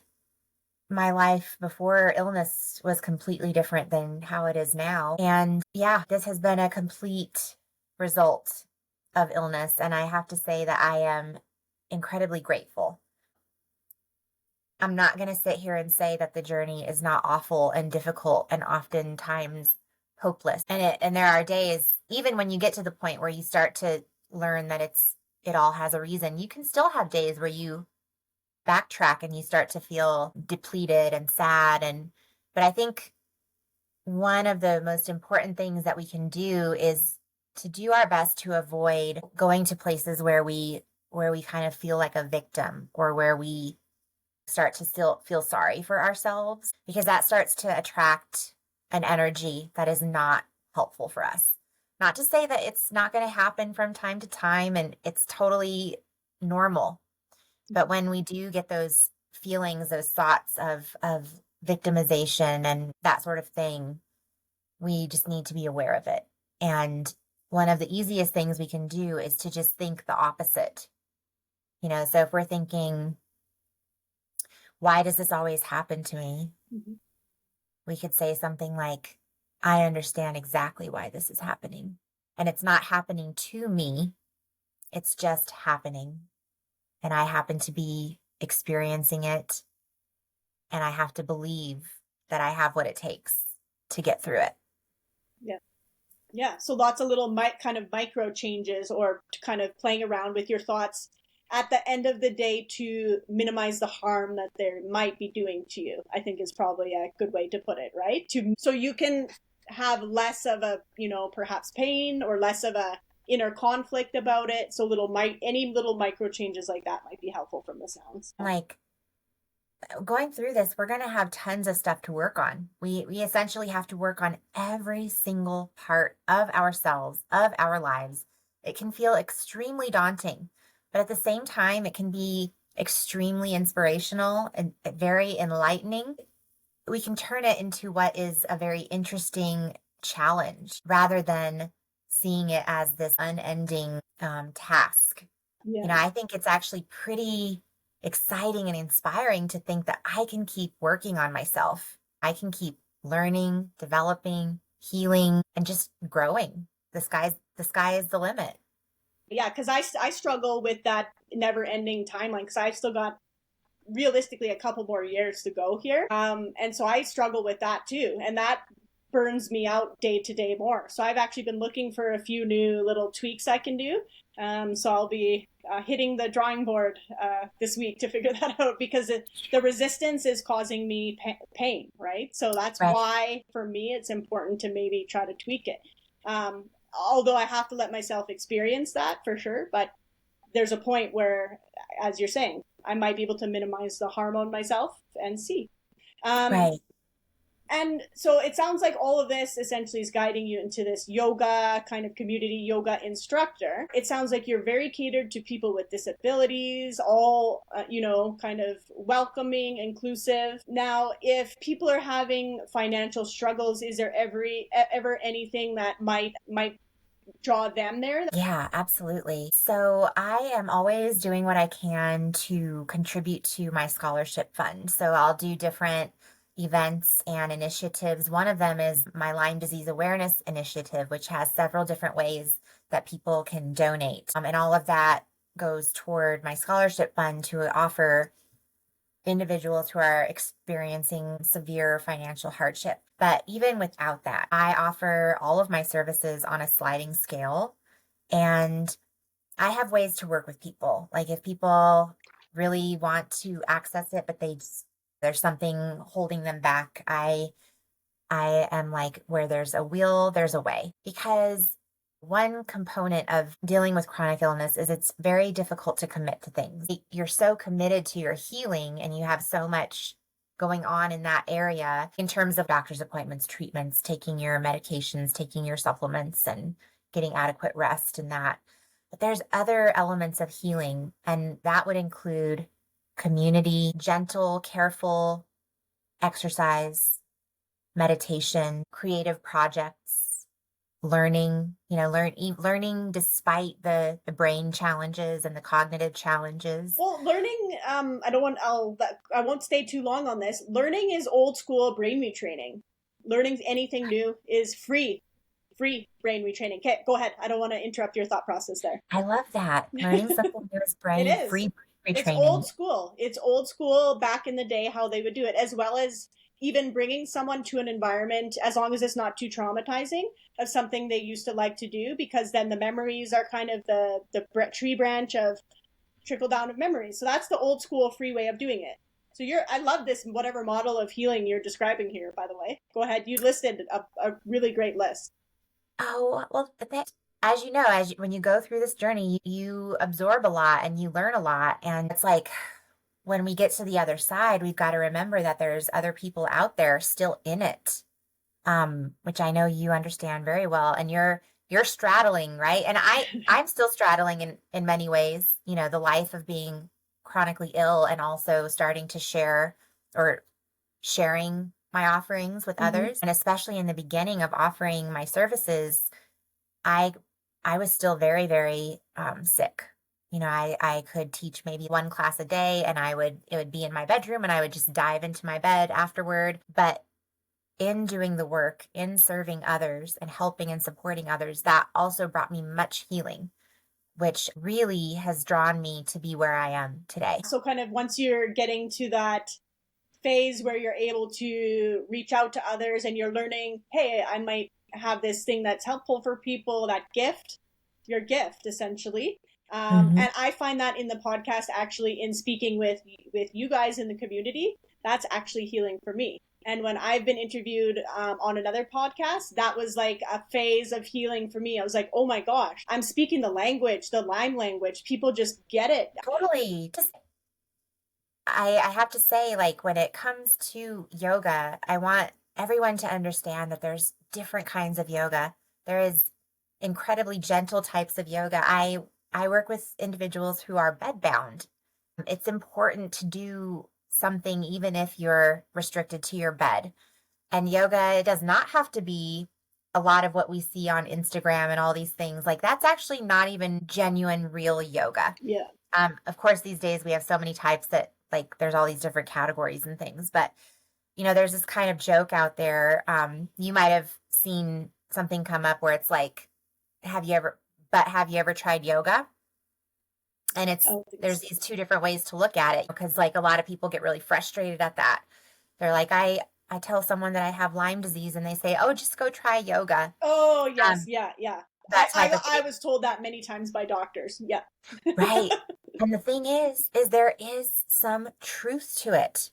my life before illness was completely different than how it is now. And yeah, this has been a complete result of illness, and I have to say that I am incredibly grateful. I'm not going to sit here and say that the journey is not awful and difficult and oftentimes hopeless. And there are days, even when you get to the point where you start to learn that it all has a reason, you can still have days where you backtrack and you start to feel depleted and sad. But I think one of the most important things that we can do is to do our best to avoid going to places where we kind of feel like a victim, or where we start to still feel sorry for ourselves, because that starts to attract an energy that is not helpful for us. Not to say that it's not going to happen from time to time and it's totally normal. But when we do get those feelings, those thoughts of victimization and that sort of thing, we just need to be aware of it. And one of the easiest things we can do is to just think the opposite. So if we're thinking, why does this always happen to me? Mm-hmm. We could say something like, I understand exactly why this is happening. And it's not happening to me. It's just happening. And I happen to be experiencing it. And I have to believe that I have what it takes to get through it. Yeah. Yeah. So lots of little kind of micro changes, or kind of playing around with your thoughts at the end of the day to minimize the harm that they might be doing to you, I think is probably a good way to put it, right? So you can have less of a, perhaps pain, or less of a inner conflict about it. So any little micro changes like that might be helpful from the sounds. Like, going through this, we're going to have tons of stuff to work on. We essentially have to work on every single part of ourselves, of our lives. It can feel extremely daunting, but at the same time, it can be extremely inspirational and very enlightening. We can turn it into what is a very interesting challenge, rather than seeing it as this unending task. Yeah. I think it's actually pretty exciting and inspiring to think that I can keep working on myself. I can keep learning, developing, healing, and just growing. The sky is the limit. Yeah, because I struggle with that never ending timeline, because I've still got realistically a couple more years to go here. And so I struggle with that too. And that burns me out day to day more. So I've actually been looking for a few new little tweaks I can do. So I'll be hitting the drawing board this week to figure that out, because the resistance is causing me pain, right? So that's Right. why for me it's important to maybe try to tweak it. Although I have to let myself experience that for sure, but there's a point where, as you're saying, I might be able to minimize the harm on myself and see. Right. And so it sounds like all of this essentially is guiding you into this yoga kind of community, yoga instructor. It sounds like you're very catered to people with disabilities, all, kind of welcoming, inclusive. Now, if people are having financial struggles, is there ever anything that might draw them there? Yeah, absolutely. So I am always doing what I can to contribute to my scholarship fund. So I'll do different events and initiatives. One of them is my Lyme disease awareness initiative, which has several different ways that people can donate. And all of that goes toward my scholarship fund to offer individuals who are experiencing severe financial hardship. But even without that, I offer all of my services on a sliding scale, and I have ways to work with people. Like, if people really want to access it, but there's something holding them back, I am like, where there's a will, there's a way. Because one component of dealing with chronic illness is it's very difficult to commit to things. You're so committed to your healing and you have so much going on in that area in terms of doctor's appointments, treatments, taking your medications, taking your supplements, and getting adequate rest and that. But there's other elements of healing, and that would include community, gentle, careful exercise, meditation, creative projects, learning, learning despite the brain challenges and the cognitive challenges. Well, learning, I won't stay too long on this. Learning is old school brain retraining. Learning anything new is free free brain retraining. Okay, go ahead. I don't want to interrupt your thought process there. I love that. Learning something new is It brain is. free It's old retraining. school. It's old school back in the day how they would do it, as well as even bringing someone to an environment, as long as it's not too traumatizing, of something they used to like to do, because then the memories are kind of the tree branch of trickle down of memories. So that's the old school free way of doing it. So I love this, whatever model of healing you're describing here, by the way. Go ahead. You listed a really great list. Oh, well, as you know, when you go through this journey, you absorb a lot and you learn a lot. And it's like when we get to the other side, we've got to remember that there's other people out there still in it, which I know you understand very well. And you're straddling, right? And I'm still straddling in many ways, the life of being chronically ill and also starting to share or sharing my offerings with Mm-hmm. others. And especially in the beginning of offering my services, I I was still very, very sick. I could teach maybe one class a day and it would be in my bedroom and I would just dive into my bed afterward. But in doing the work, in serving others and helping and supporting others, that also brought me much healing, which really has drawn me to be where I am today. So kind of once you're getting to that phase where you're able to reach out to others and you're learning, hey, I might have this thing that's helpful for people, that gift, your gift essentially. Hmm. And I find that in the podcast, actually, in speaking with you guys in the community, that's actually healing for me. And when I've been interviewed on another podcast, that was like a phase of healing for me. I was like, oh my gosh, I'm speaking the language, the Lyme language. People just get it. Totally. Just I have to say, like, when it comes to yoga, I want everyone to understand that there's different kinds of yoga. There is incredibly gentle types of yoga. I work with individuals who are bedbound. It's important to do something even if you're restricted to your bed. And yoga does not have to be a lot of what we see on Instagram and all these things. Like, that's actually not even genuine, real yoga. Yeah. Of course, these days we have so many types that like there's all these different categories and things. But there's this kind of joke out there. You might have seen something come up where it's like, have you ever, but have you ever tried yoga? And Oh, there's thanks. these two different ways to look at it because like a lot of people get really frustrated at that. They're like, I tell someone that I have Lyme disease and they say, oh, just go try yoga. Oh, yes. Um, Yeah. Yeah. that type of I thing. was told that many times by doctors. Yeah. Right. And the thing is there is some truth to it.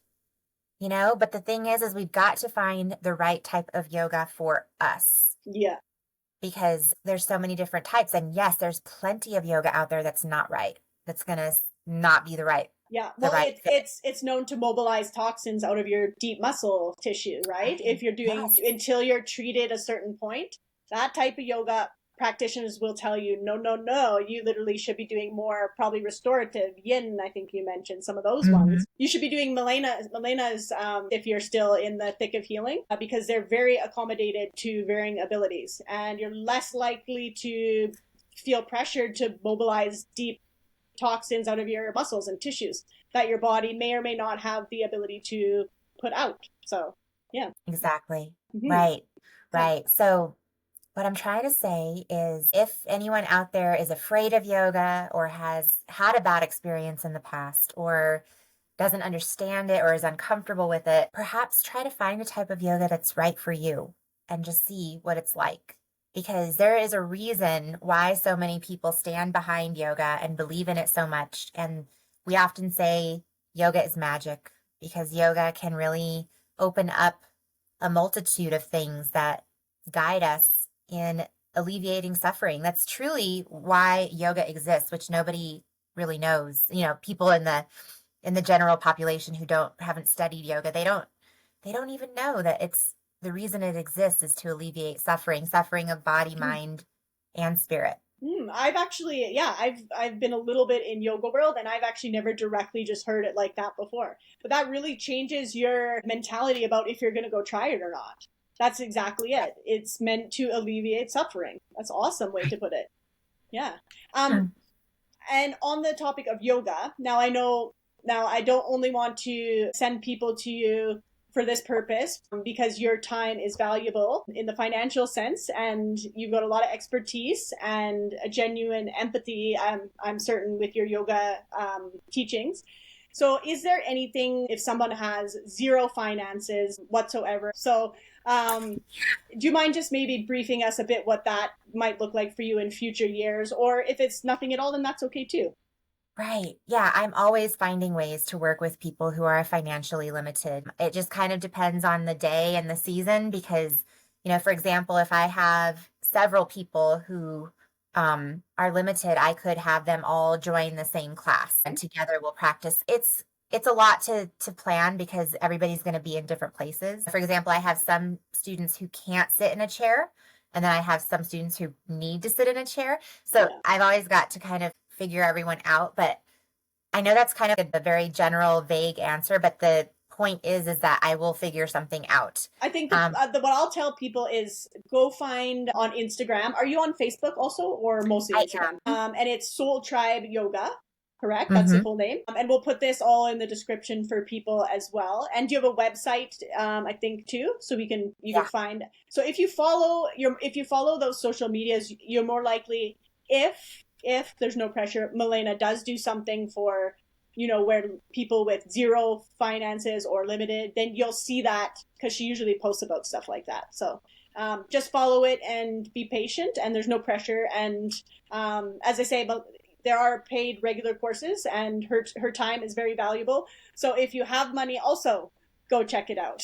But the thing is we've got to find the right type of yoga for us Yeah. because there's so many different types. And yes, there's plenty of yoga out there that's not right. That's going to not be Yeah. the Well, right fit. it's known to mobilize toxins out of your deep muscle tissue, right? Right. If you're doing Yes. until you're treated a certain point, that type of yoga practitioners will tell you, no, no, no, you literally should be doing more probably restorative yin. I think you mentioned some of those Hmm. ones. You should be doing Milena's if you're still in the thick of healing, because they're very accommodated to varying abilities, and you're less likely to feel pressured to mobilize deep toxins out of your muscles and tissues that your body may or may not have the ability to put out. So, yeah. Exactly. Mm-hmm. Right. Yeah. Right. So what I'm trying to say is if anyone out there is afraid of yoga or has had a bad experience in the past or doesn't understand it or is uncomfortable with it, perhaps try to find a type of yoga that's right for you and just see what it's like. Because there is a reason why so many people stand behind yoga and believe in it so much. And we often say yoga is magic because yoga can really open up a multitude of things that guide us in alleviating suffering. That's truly why yoga exists, which nobody really knows. People in the general population who haven't studied yoga, they don't even know that it's the reason it exists is to alleviate suffering of body, mind, and spirit. I've actually, yeah, I've been a little bit in yoga world, and I've actually never directly just heard it like that before. But that really changes your mentality about if you're going to go try it or not. That's exactly it. It's meant to alleviate suffering. That's an awesome way to put it. Yeah. Um, Mm. and on the topic of yoga, now I know, now I don't only want to send people to you for this purpose because your time is valuable in the financial sense, and you've got a lot of expertise and a genuine empathy, I'm certain, with your yoga teachings. So is there anything, if someone has zero finances whatsoever, so do you mind just maybe briefing us a bit what that might look like for you in future years? Or if it's nothing at all, then that's okay too. Right. Yeah, I'm always finding ways to work with people who are financially limited. It just kind of depends on the day and the season because, for example, if I have several people who are limited, I could have them all join the same class and together we'll practice. It's a lot to plan because everybody's going to be in different places. For example, I have some students who can't sit in a chair, and then I have some students who need to sit in a chair. So Yeah. I've always got to kind of figure everyone out. But I know that's kind of a very general, vague answer, but the point is that I will figure something out. I think the what I'll tell people is go find on Instagram. Are you on Facebook also, or mostly I Instagram? am. And it's Soul Tribe Yoga. Correct. That's the Mm-hmm. full name. And we'll put this all in the description for people as well. And do you have a website? I think too, so you can Yeah. find. So if you follow those social medias, you're more likely, if there's no pressure, Milena does do something for, where people with zero finances or limited, then you'll see that because she usually posts about stuff like that. So just follow it and be patient, and there's no pressure. And as I say, but there are paid regular courses, and her time is very valuable. So if you have money, also go check it out,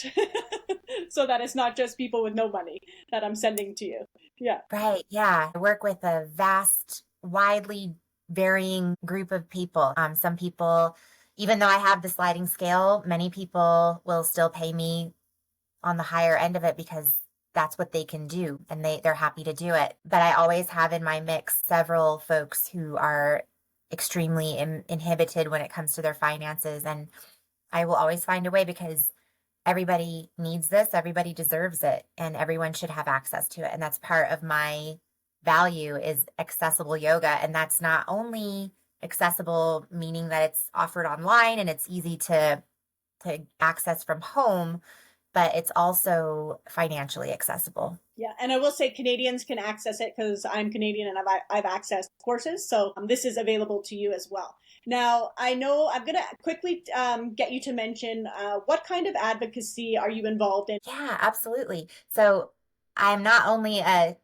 so that it's not just people with no money that I'm sending to you. Yeah. Right. Yeah. I work with a vast, widely varying group of people. Some people, even though I have the sliding scale, many people will still pay me on the higher end of it because that's what they can do and they're happy to do it. But I always have in my mix several folks who are extremely inhibited when it comes to their finances. And I will always find a way because everybody needs this, everybody deserves it, and everyone should have access to it. And that's part of my value is accessible yoga. And that's not only accessible, meaning that it's offered online and it's easy to access from home, but it's also financially accessible. Yeah, and I will say Canadians can access it because I'm Canadian and I've accessed courses, so this is available to you as well. Now, I know I'm going to quickly get you to mention what kind of advocacy are you involved in? Yeah, absolutely. So I'm not only an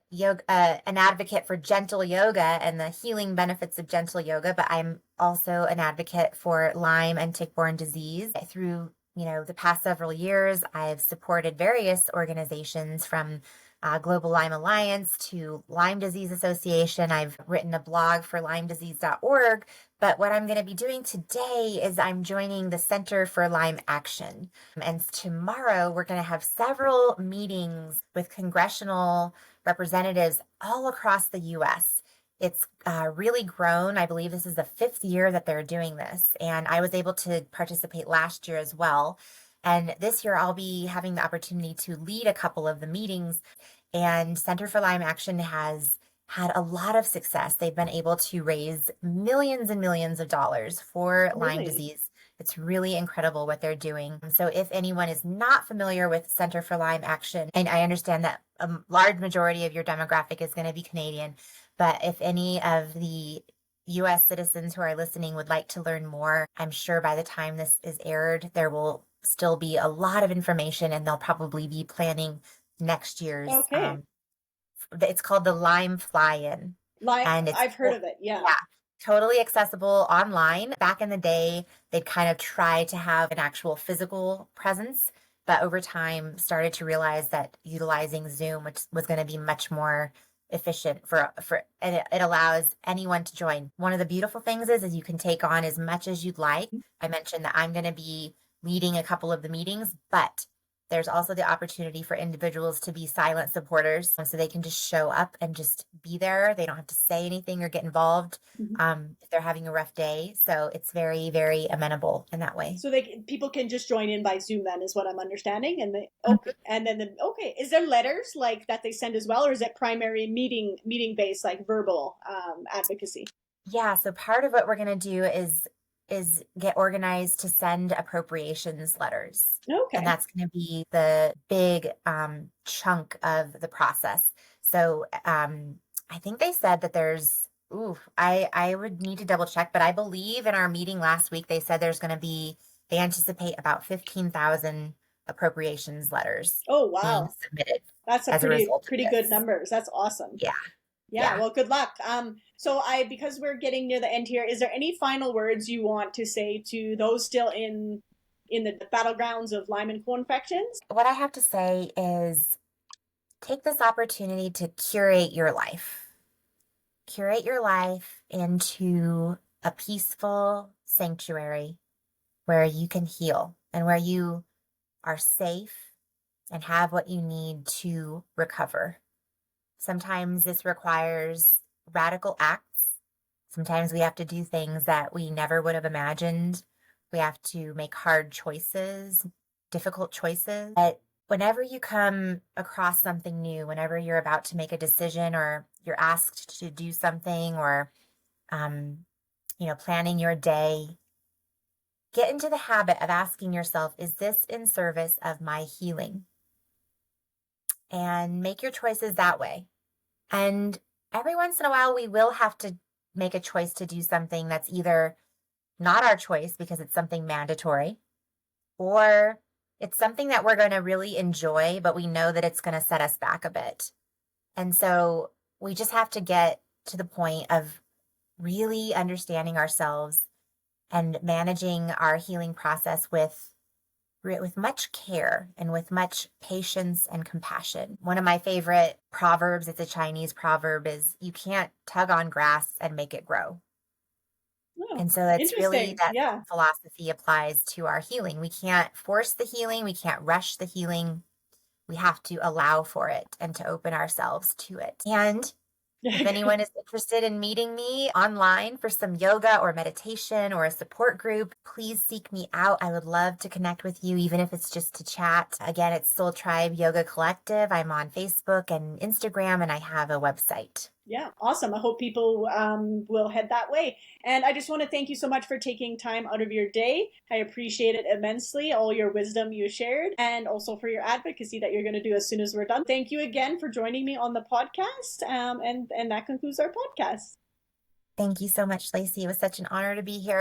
advocate for gentle yoga and the healing benefits of gentle yoga, but I'm also an advocate for Lyme and tick-borne disease. Through, the past several years, I've supported various organizations from Global Lyme Alliance to Lyme Disease Association. I've written a blog for LymeDisease.org. But what I'm going to be doing today is I'm joining the Center for Lyme Action. And tomorrow we're going to have several meetings with congressional representatives all across the U.S. It's really grown. I believe this is the 5th year that they're doing this. And I was able to participate last year as well. And this year I'll be having the opportunity to lead a couple of the meetings. And Center for Lyme Action has had a lot of success. They've been able to raise millions and millions of dollars for Lyme Really? disease. It's really incredible what they're doing. So if anyone is not familiar with Center for Lyme Action, and I understand that a large majority of your demographic is going to be Canadian, but if any of the US citizens who are listening would like to learn more, I'm sure by the time this is aired, there will still be a lot of information and they'll probably be planning next year's Okay. it's called the Lyme Fly-In, and it's I've heard of it. Yeah. yeah, totally accessible online. Back in the day, they'd kind of try to have an actual physical presence, but over time started to realize that utilizing Zoom, which was going to be much more efficient and it allows anyone to join. One of the beautiful things is you can take on as much as you'd like. I mentioned that I'm going to be leading a couple of the meetings, but there's also the opportunity for individuals to be silent supporters so they can just show up and just be there. They don't have to say anything or get involved Mhm. if they're having a rough day. So it's very, very amenable in that way. So people can just join in by Zoom, then, is what I'm understanding. And Mhm. okay, and then okay, is there letters like that they send as well, or is it primary meeting based, like verbal advocacy? Yeah, so part of what we're going to do is is get organized to send appropriations letters. And Okay. that's going to be the big chunk of the process. So I think they said that there's, I would need to double check, but I believe in our meeting last week, they said there's going to be, they anticipate about 15,000 appropriations letters Oh, being wow. submitted That's a as a result of pretty good this. numbers. That's awesome. Yeah. Yeah, Yeah. well, good luck. So because we're getting near the end here, is there any final words you want to say to those still in the battlegrounds of Lyme and co-infections? What I have to say is take this opportunity to curate your life. Curate your life into a peaceful sanctuary where you can heal and where you are safe and have what you need to recover. Sometimes this requires radical acts. Sometimes we have to do things that we never would have imagined. We have to make hard choices, difficult choices. But whenever you come across something new, whenever you're about to make a decision or you're asked to do something or, planning your day, get into the habit of asking yourself, is this in service of my healing? And make your choices that way. And every once in a while, we will have to make a choice to do something that's either not our choice because it's something mandatory, or it's something that we're going to really enjoy, but we know that it's going to set us back a bit. And so we just have to get to the point of really understanding ourselves and managing our healing process with much care and with much patience and compassion. One of my favorite proverbs, it's a Chinese proverb, is you can't tug on grass and make it grow. Oh, And so it's really interesting. that Yeah. philosophy applies to our healing. We can't force the healing. We can't rush the healing. We have to allow for it and to open ourselves to it. And if anyone is interested in meeting me online for some yoga or meditation or a support group, please seek me out. I would love to connect with you, even if it's just to chat. Again, it's Soul Tribe Yoga Collective. I'm on Facebook and Instagram, and I have a website. Yeah, awesome. I hope people will head that way. And I just want to thank you so much for taking time out of your day. I appreciate it immensely, all your wisdom you shared, and also for your advocacy that you're going to do as soon as we're done. Thank you again for joining me on the podcast. And that concludes our podcast. Thank you so much, Lacey. It was such an honor to be here.